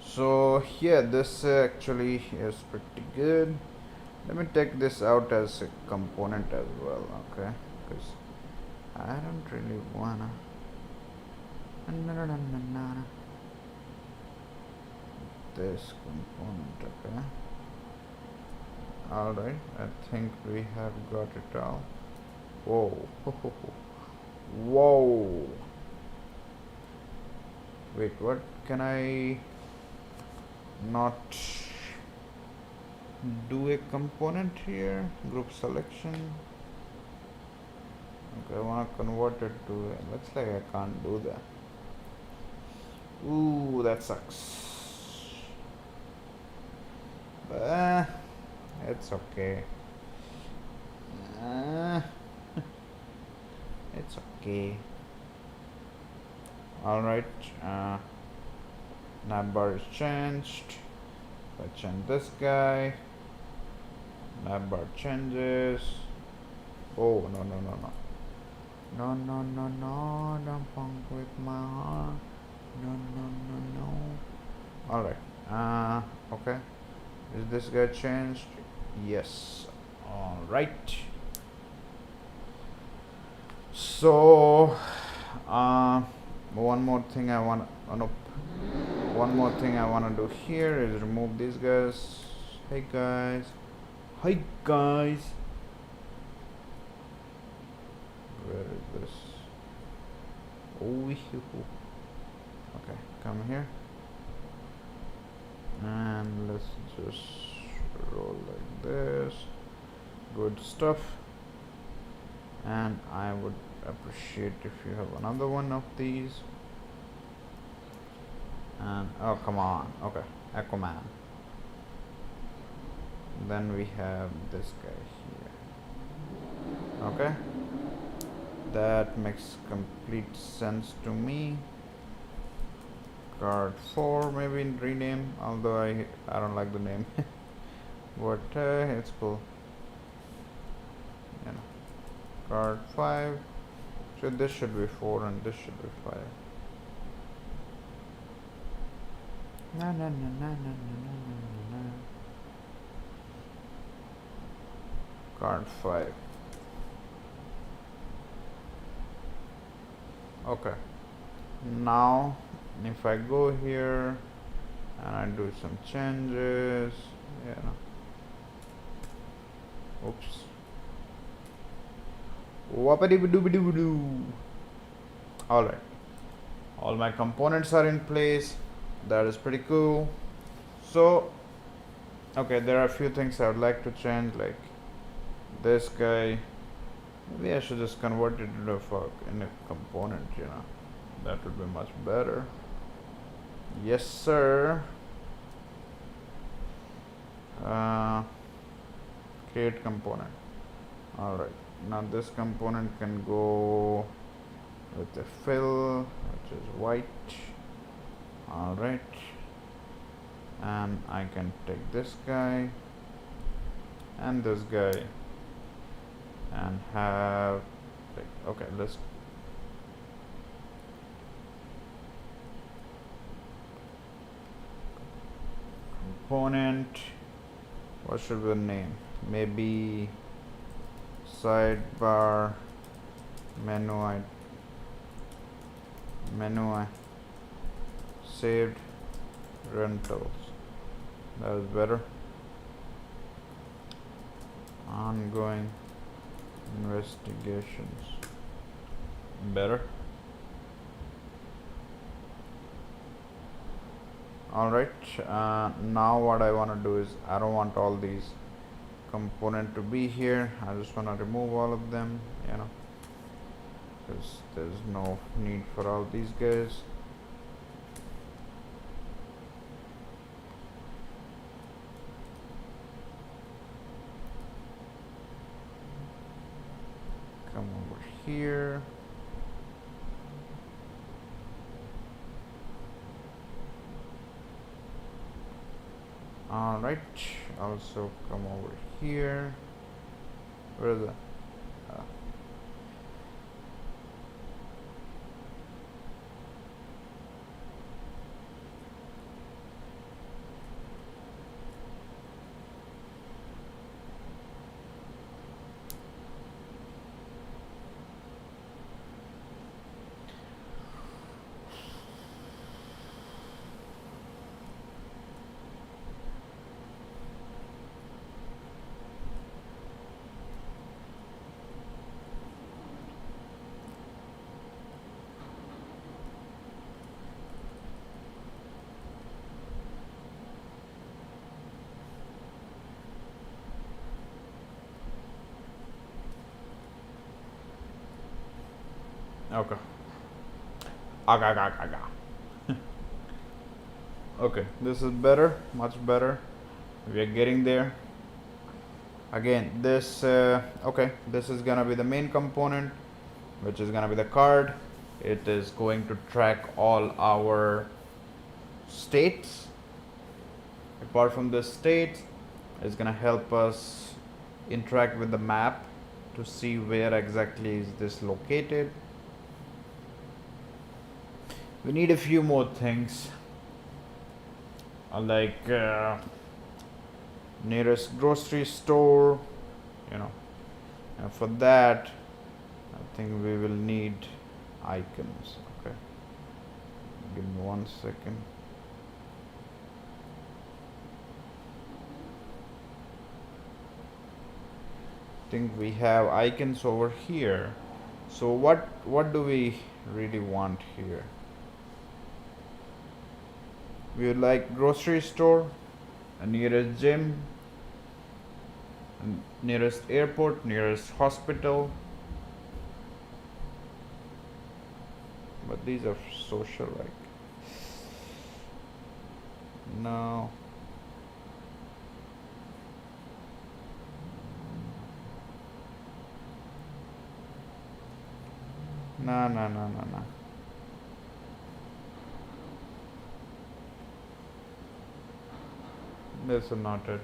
So yeah, this actually is pretty good. Let me take this out as a component as well. Okay, because I don't really wanna. This component. Okay. Alright, I think we have got it all. Whoa. Whoa. Wait, what? Can I not do a component here? Group selection. Okay, I want to convert it to. Looks like I can't do that. Ooh, that sucks. But it's okay. It's okay. Alright. Navbar is changed. I change this guy. Navbar changes. Oh, no. No, don't funk with my heart. No. Alright. Okay. Is this guy changed? Yes. Alright. So, one more thing I want to do here is remove these guys. Hey guys. Where is this? Oh, okay, come here. And let's just roll like this. Good stuff. And I would appreciate if you have another one of these. And oh, come on. Okay, Aquaman. Then we have this guy here. Okay, that makes complete sense to me. Card 4 maybe rename, although I don't like the name. What it's cool. You know, card 5. So this should be 4 and this should be 5. Na na na na na na na na. Card 5. Okay. Now if I go here and I do some changes, oops. Whoopity-doo-doo-doo. Alright. All my components are in place. That is pretty cool. So, okay, there are a few things I would like to change, like this guy. Maybe I should just convert it into a component, That would be much better. Yes, sir. Create component. Alright. Now this component can go with a fill, which is white. Alright. And I can take this guy and this guy and have, okay, let's component, what should be the name? Maybe sidebar menu saved rentals. That is better. Ongoing investigations. Better. Alright, now what I want to do is, I don't want all these components to be here. I just want to remove all of them, because there's no need for all these guys. Come over here. Alright, also come over here. Where is it? Okay. Okay, this is better, much better. We are getting there. Again, this okay, this is gonna be the main component, which is gonna be the card. It is going to track all our states. Apart from the state, it's gonna help us interact with the map to see where exactly is this located. We need a few more things, like nearest grocery store, and for that I think we will need icons. Okay, give me 1 second. I think we have icons over here. So what do we really want here? We would like grocery store, a nearest gym, nearest airport, nearest hospital. But these are social, like, no. No. This is not it.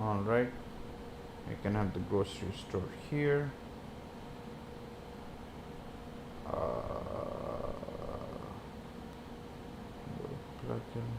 Alright, you can have the grocery store here. Plugin.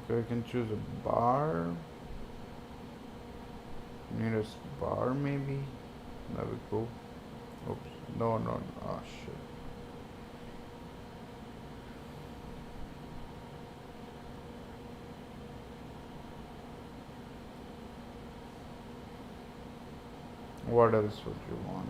Okay, we can choose a bar. Nearest bar, maybe. That'd be cool. Oops. No, no. Oh, shit. What else would you want?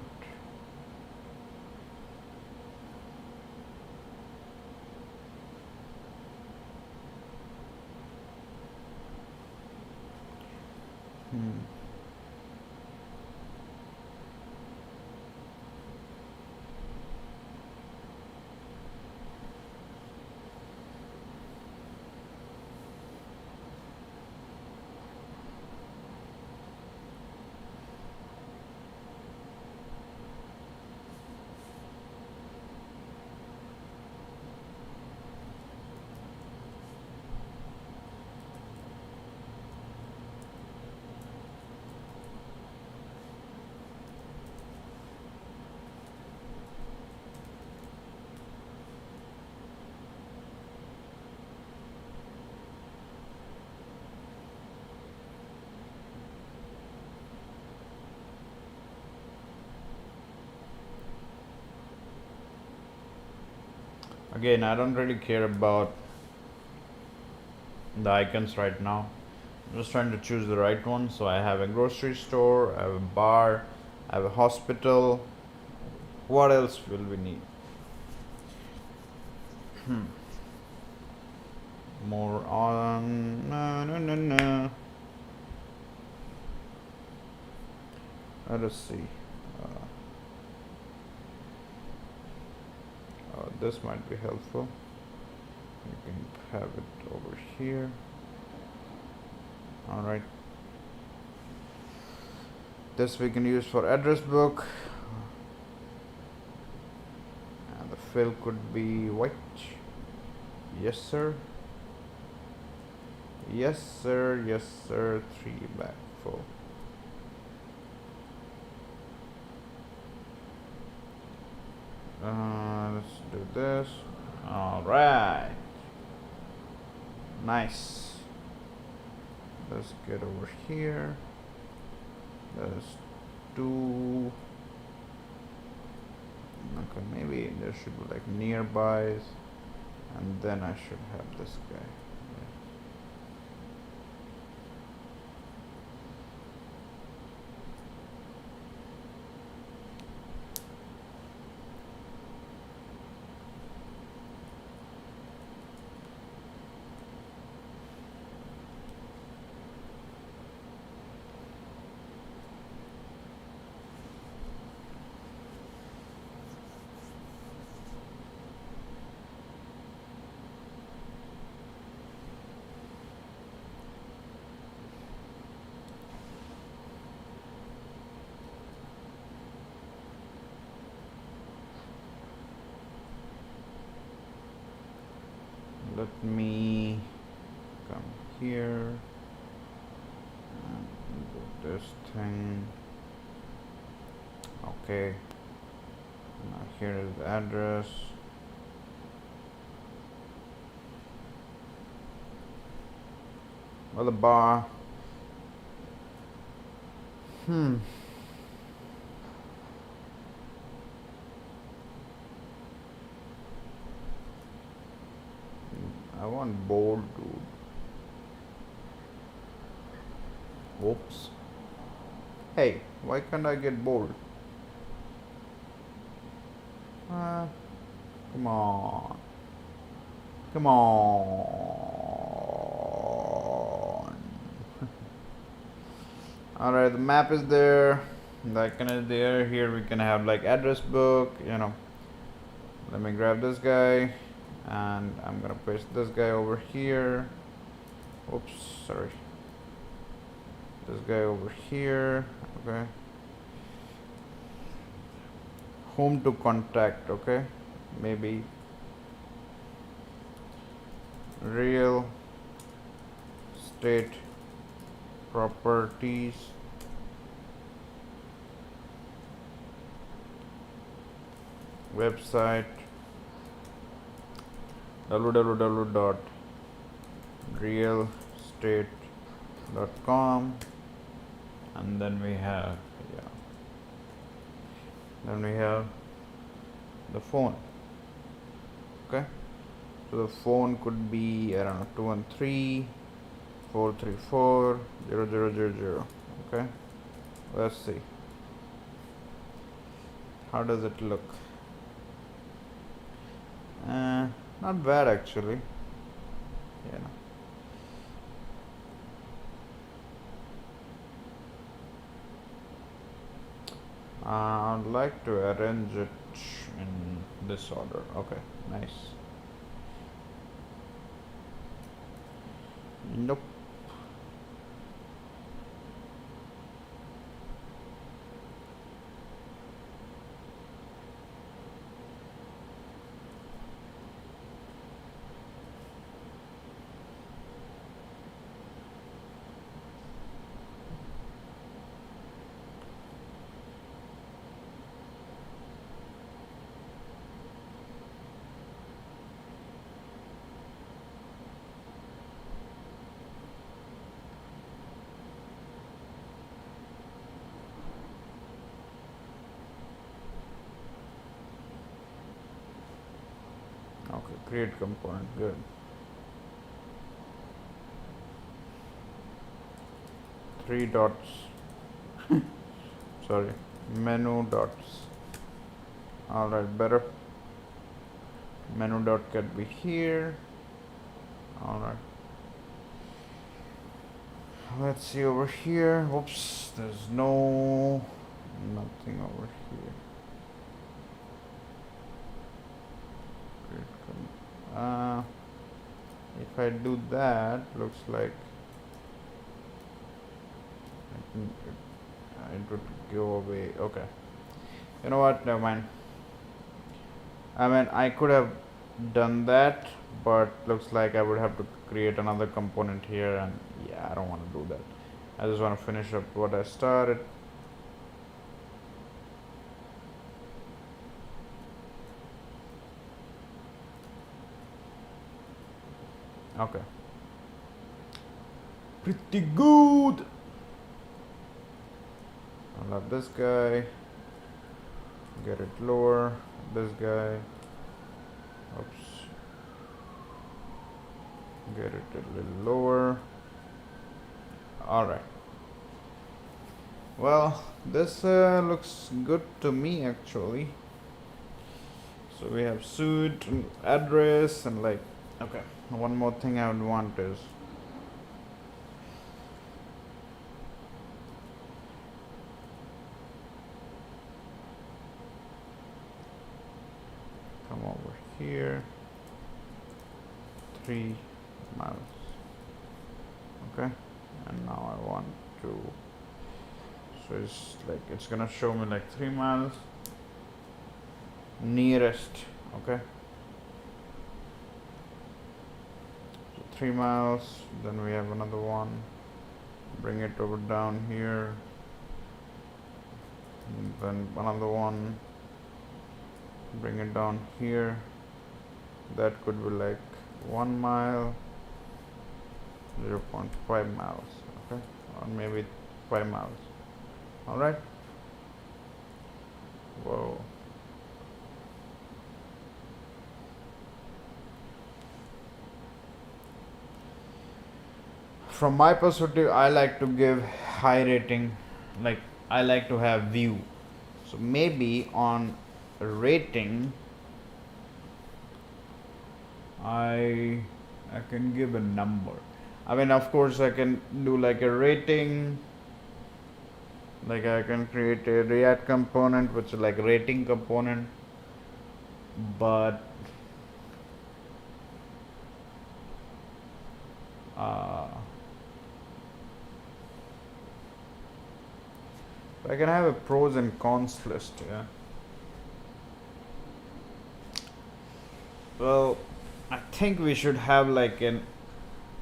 Again, I don't really care about the icons right now. I'm just trying to choose the right one. So I have a grocery store, I have a bar, I have a hospital. What else will we need? More on. No. Let us see. This might be helpful. You can have it over here. Alright. This we can use for address book. And the fill could be white. Yes, sir. Yes, sir. Yes, sir. 3 back full. Let's do this. Alright. Nice. Let's get over here. Let's do. Okay, maybe there should be like nearbys. And then I should have this guy. Let me come here and do this thing. Okay, now here is the address. Well, the bar. I want bold, dude. Whoops. Hey, why can't I get bold? Come on. Come on. Alright, the map is there. The icon is there. Here we can have like address book, you know. Let me grab this guy and I'm gonna paste this guy over here. Oops, sorry. This guy over here. Okay. Home to contact, okay. Maybe real estate properties. Website www.realestate.com, and then we have the phone. Okay, so the phone could be, I don't know, 213-434-0000. Okay, let's see, how does it look? Not bad actually. I'd like to arrange it in this order. Okay, nice. Nope. Okay, create component, good. Three dots. Sorry, menu dots. Alright, better. Menu dot can be here. Alright. Let's see over here. Oops, there's nothing over here. If I do that, looks like it would go away. Okay, you know what, never mind. I mean, I could have done that, but looks like I would have to create another component here, and yeah, I don't want to do that. I just want to finish up what I started. Okay, pretty good. I'll have this guy, get it lower, this guy, oops, get it a little lower. Alright, well, this looks good to me actually. So we have suit and address and like, okay, one more thing I would want is come over here, 3 miles. Okay, and now I want to, so it's like it's gonna show me like 3 miles nearest. Okay, so 3 miles, then we have another one, bring it over down here, and then another one, bring it down here. That could be like 1 mile, 0.5 miles. Okay, or maybe 5 miles. All right. Whoa. From my perspective, I like to give high rating. Like, I like to have view. So maybe on rating, I can give a number. I mean, of course, I can do like a rating. Like I can create a React component, which is like rating component, but uh, I can have a pros and cons list. Yeah. Well, I think we should have like an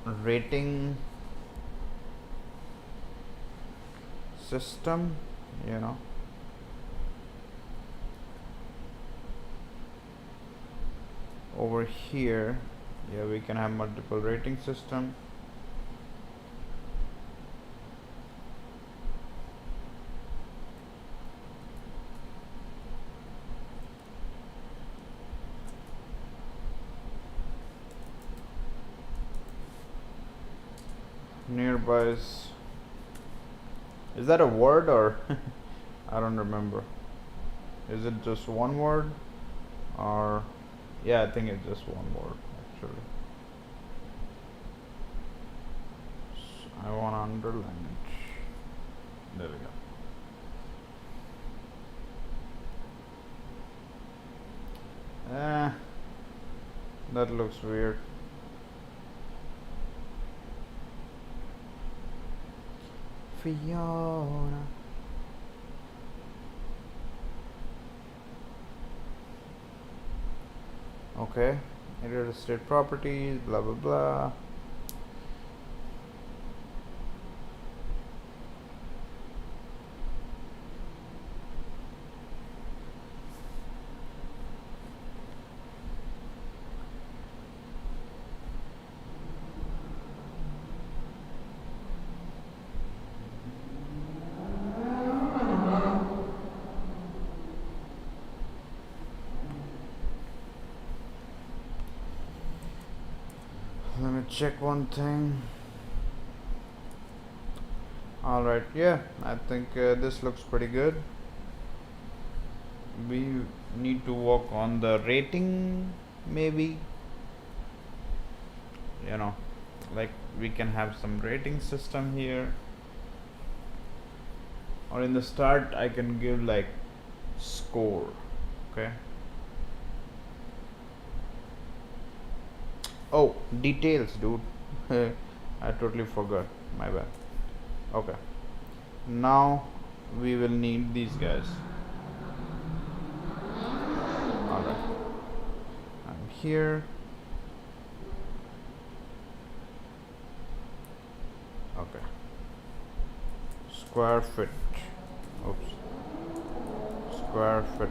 rating system, you know. Over here, yeah, we can have multiple rating system. Nearby is that a word or I don't remember. Is it just one word or yeah, I think it's just one word actually. I want to underline it. There we go. That looks weird. Fiona. Okay, real estate properties, blah blah blah. Let me check one thing. Alright, yeah, I think this looks pretty good. We need to work on the rating, maybe. You know, like we can have some rating system here. Or in the start, I can give like score, okay? Oh, details, dude. I totally forgot. My bad. Okay. Now we will need these guys. Alright. I'm here. Okay. Square foot. Oops. Square foot.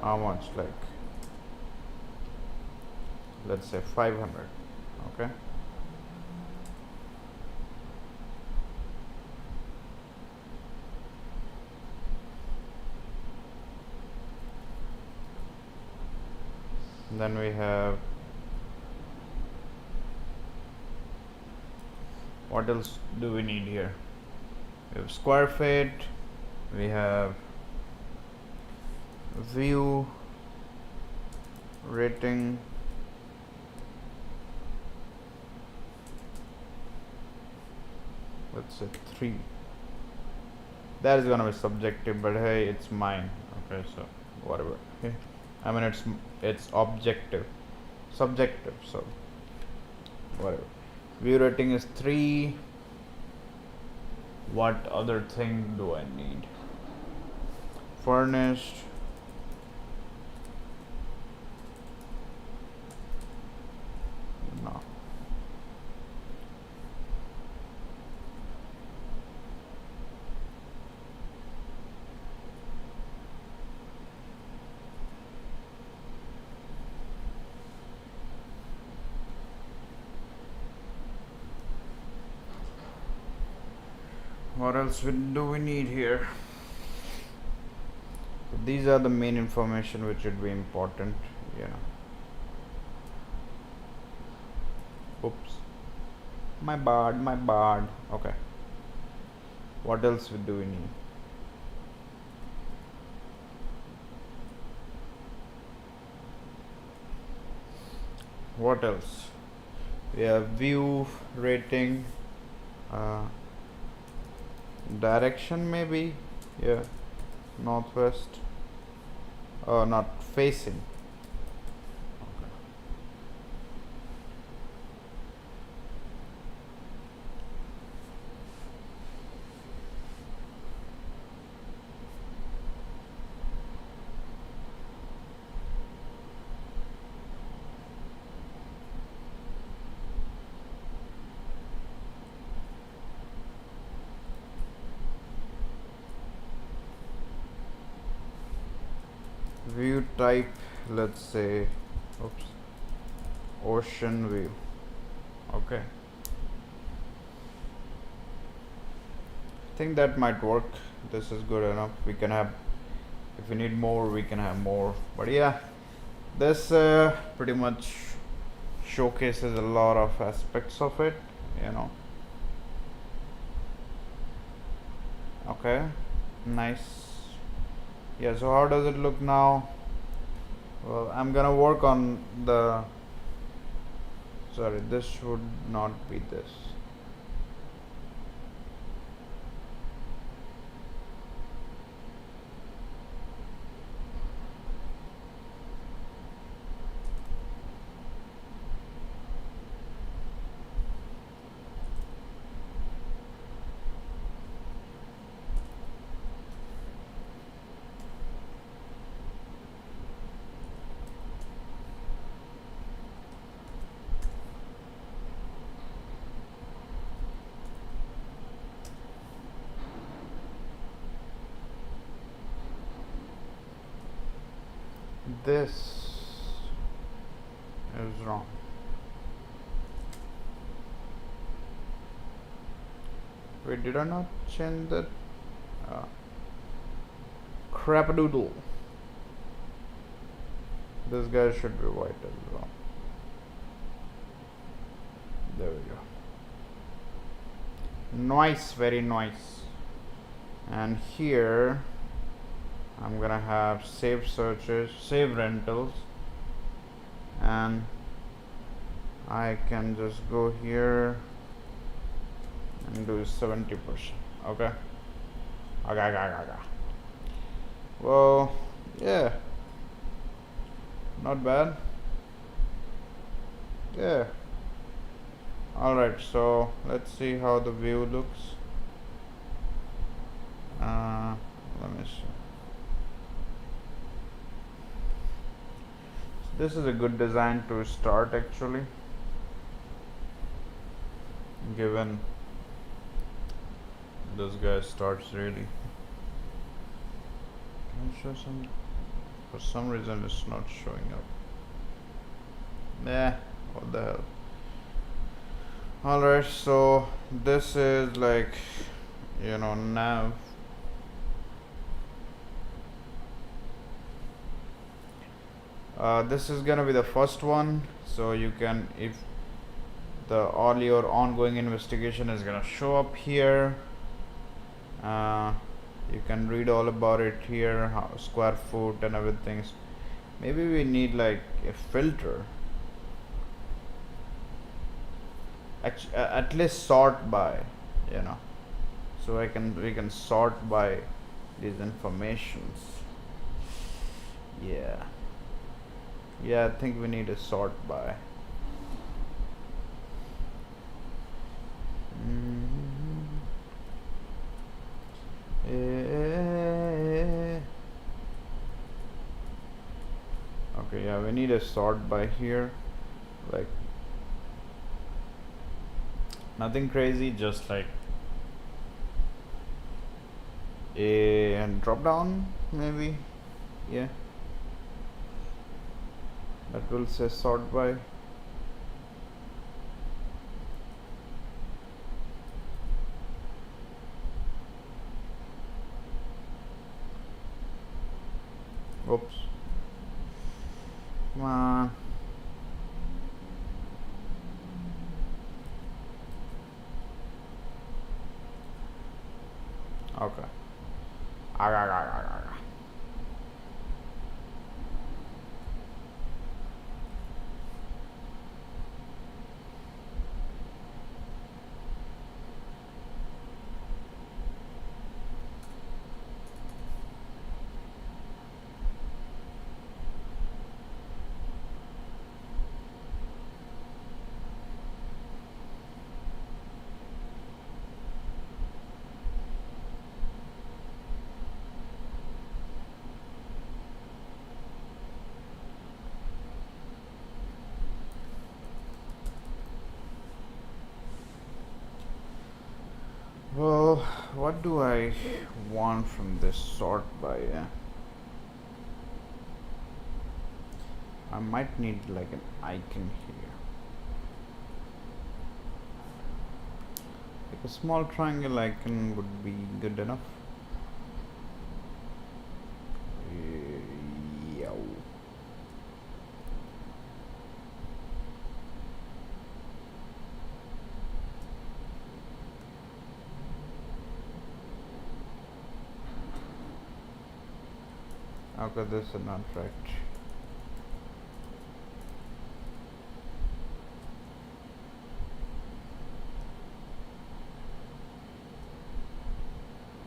How much? Like, let's say 500. Okay. Then we have, what else do we need here? We have square feet, we have view, rating, let's say 3. That is gonna be subjective, but hey, it's mine. Okay, so whatever. Okay. I mean, it's objective, subjective. So whatever. View rating is 3. What other thing do I need? Furnished. No. What else do we need here? These are the main information which would be important. Yeah. Oops. My bad. Okay. What else do we need? What else? We have view, rating, direction maybe. Yeah. Northwest. Not facing. View type, let's say, oops, ocean view. Okay. I think that might work. This is good enough. We can have, if we need more, we can have more. But yeah, this pretty much showcases a lot of aspects of it, you know. Okay, nice. Yeah, so how does it look now? Well, I'm gonna work on the, sorry, this should not be this. This is wrong. Wait, did I not change that? Crapadoodle. This guy should be white as well. There we go. Nice, very nice. And here I'm gonna have save searches, save rentals, and I can just go here and do 70%. Okay. Okay. Well, yeah, not bad. Yeah. Alright, so let's see how the view looks. Let me see. This is a good design to start actually, given this guy starts really. Can I show some? For some reason it's not showing up. What the hell. Alright, so this is like, you know, nav. This is gonna be the first one, so you can, if the all your ongoing investigation is gonna show up here, you can read all about it here, how square foot and everything. Maybe we need like a filter, at least sort by, you know, so we can sort by these informations. Yeah, I think we need a sort by. Okay, yeah, we need a sort by here, like nothing crazy, just like a drop down maybe. Yeah, that will say sort by. Oops. Come on. Okay. Well, what do I want from this sort by? I might need like an icon here. Like a small triangle icon would be good enough. Yo. Okay, this is not right.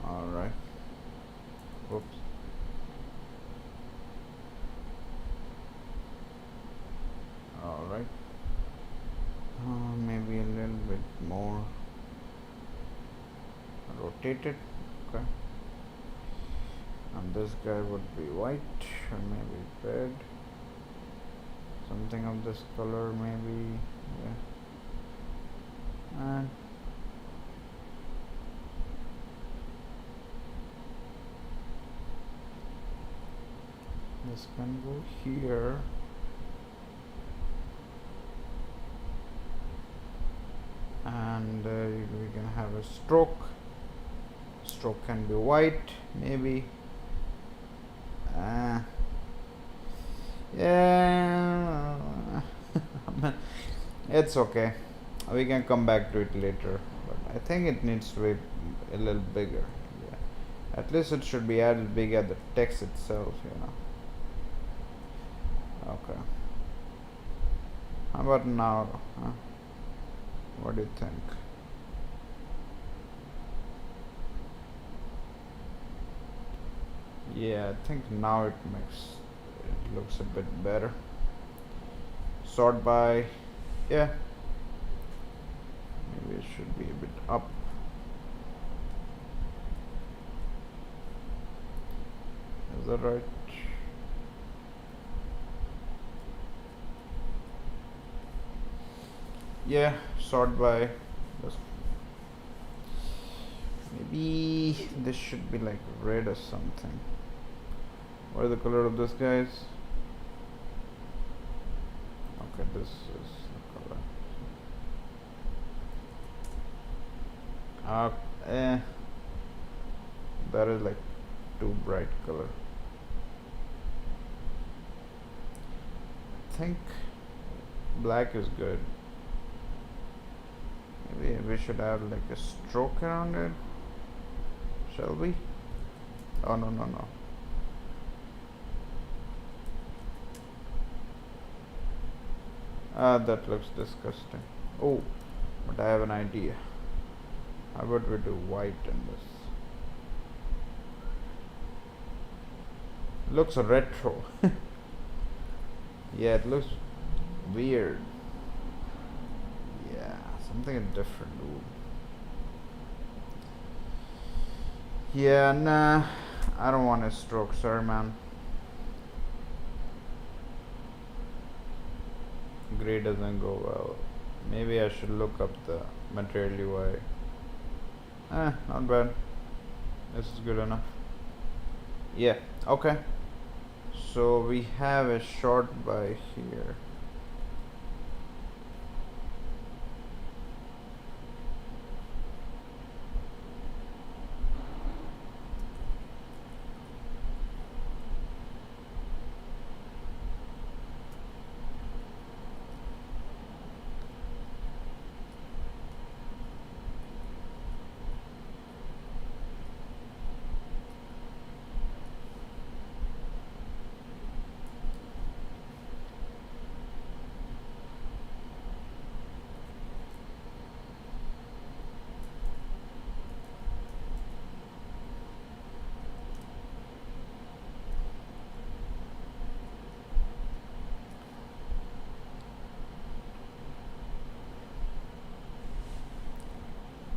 Alright. Oops. Alright. Maybe a little bit more rotated. Okay. And this guy would be white or maybe red. Something of this color maybe. Yeah. And this can go here. And we can have a stroke. Stroke can be white maybe. Yeah. It's okay, we can come back to it later, but I think it needs to be a little bigger. Yeah, at least it should be as big as the text itself, you know. Okay, how about now? What do you think? Yeah, I think now it looks a bit better. Sort by, yeah, maybe it should be a bit up. Is that right? Yeah, sort by. Maybe this should be like red or something. What is the color of this, guys? Okay, this is the color. That is like too bright color. I think black is good. Maybe we should have like a stroke around it. Shall we? Oh, no. That looks disgusting. Oh, but I have an idea. How about we do white in this? Looks retro. Yeah, it looks weird. Yeah, something different, dude. Yeah, nah, I don't want a stroke, sorry, man. Gray doesn't go well. Maybe I should look up the material UI. Not bad. This is good enough. Yeah, okay. So we have a short by here.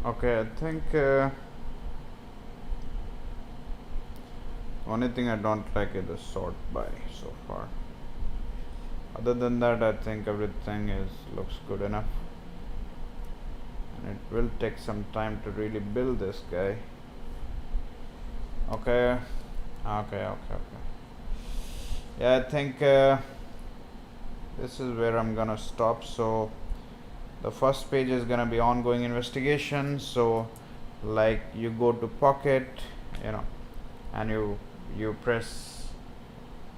Okay, I think only thing I don't like is the sort by so far. Other than that, I think everything looks good enough. And it will take some time to really build this guy. Okay. Okay. Yeah, I think this is where I'm gonna stop. So the first page is gonna be ongoing investigation. So like you go to Pocket, and you press,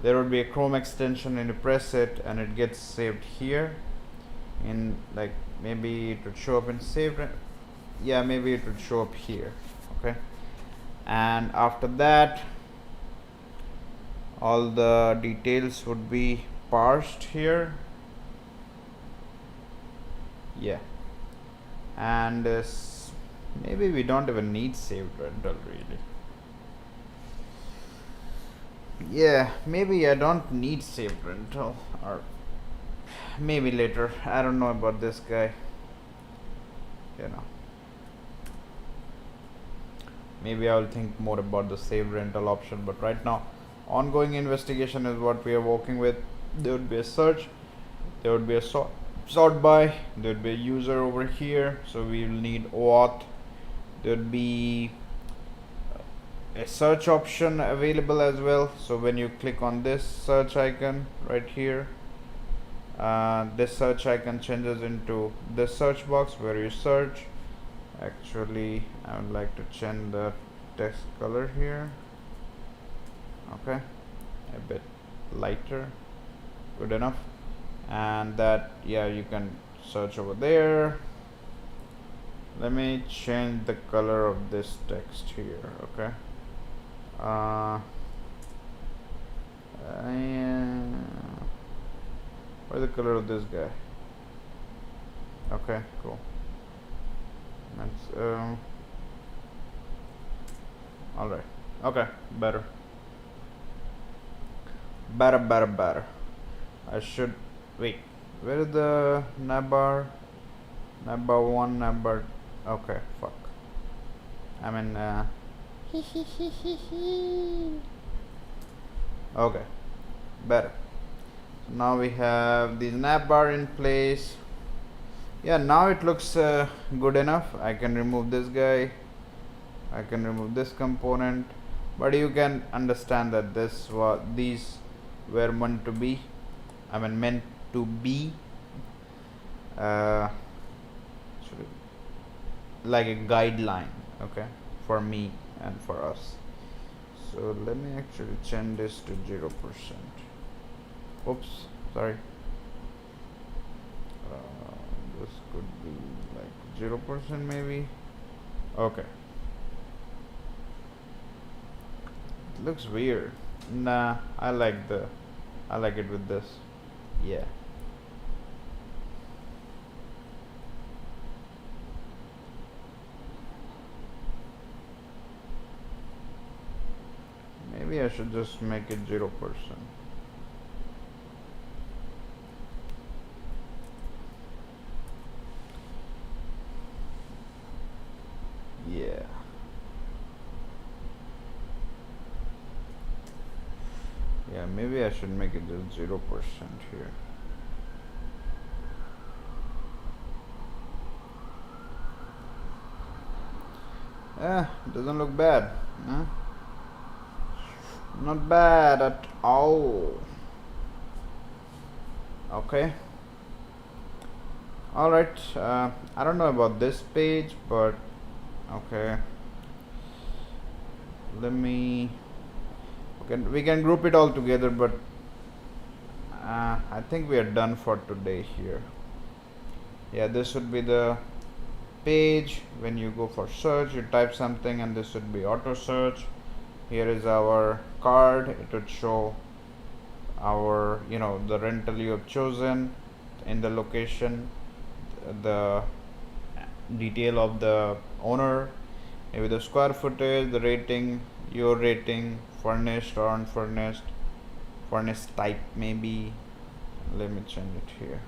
there would be a Chrome extension and you press it and it gets saved here in, like, maybe it would show up in saved. Yeah, maybe it would show up here. Okay, and after that all the details would be parsed here. Yeah, and maybe we don't even need saved rental really. Yeah, maybe I don't need saved rental, or maybe later. I don't know about this guy. Maybe I'll think more about the save rental option, but right now ongoing investigation is what we are working with. There would be a search, there would be a sort by, there would be a user over here, so we will need OAuth. There would be a search option available as well. So when you click on this search icon right here, this search icon changes into this search box where you search. Actually, I would like to change the text color here. Okay, a bit lighter, good enough. And that, yeah, you can search over there. Let me change the color of this text here. Okay, what's the color of this guy? Okay, cool. That's all right. Okay, better. I should wait. Where is the navbar? Navbar 1, navbar. Okay, fuck. I mean, okay, better. So now we have the navbar in place. Yeah, now it looks good enough. I can remove this guy, I can remove this component, but you can understand that these were meant to be, uh, like a guideline, okay, for me and for us. So let me actually change this to 0%. Oops, sorry. This could be like 0% maybe. Okay. It looks weird. Nah, I like it with this. Yeah. Maybe I should just make it 0%. Yeah. Yeah, maybe I should make it just 0% here. Doesn't look bad, huh? Not bad at all. Okay. Alright, I don't know about this page, but okay. Let me, we can group it all together, but I think we are done for today here. Yeah, this would be the page. When you go for search, you type something and this would be auto search. Here is our card. It would show our, the rental you have chosen in the location, the detail of the owner, maybe the square footage, the rating, your rating, furnished or unfurnished, furnished type maybe. Let me change it here.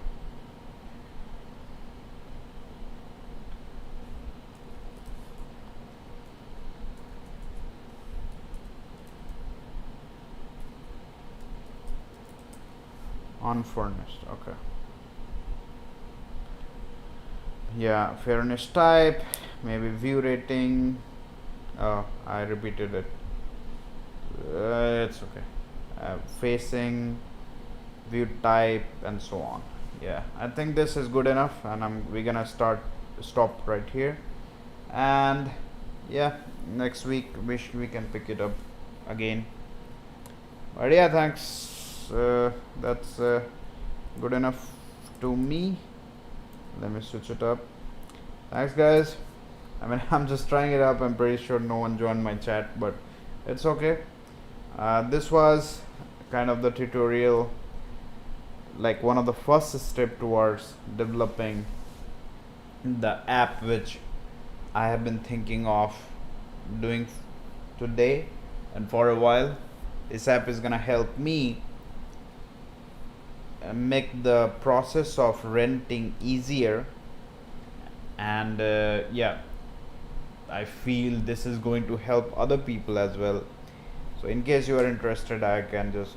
unfurnished. Okay. Yeah, fairness type, maybe view rating. Oh, I repeated it. It's okay. Facing, view type, and so on. Yeah, I think this is good enough, and we're gonna stop right here. And yeah, next week we can pick it up again. But yeah, thanks. That's good enough to me. Let me switch it up. Thanks, guys. I mean, I'm just trying it up. I'm pretty sure no one joined my chat, but it's okay. This was kind of the tutorial, like one of the first step towards developing the app which I have been thinking of doing today and for a while. This app is gonna help me make the process of renting easier, and yeah, I feel this is going to help other people as well. So in case you are interested, I can just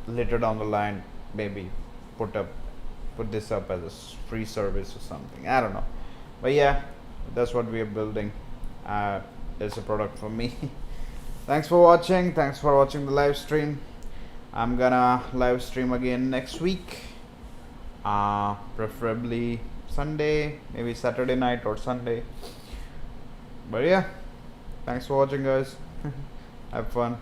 later down the line maybe put this up as a free service or something. I don't know, but yeah, that's what we are building. It's a product for me. Thanks for watching. Thanks for watching the live stream. I'm gonna live stream again next week, preferably Sunday, maybe Saturday night or Sunday. But yeah, thanks for watching, guys. Have fun.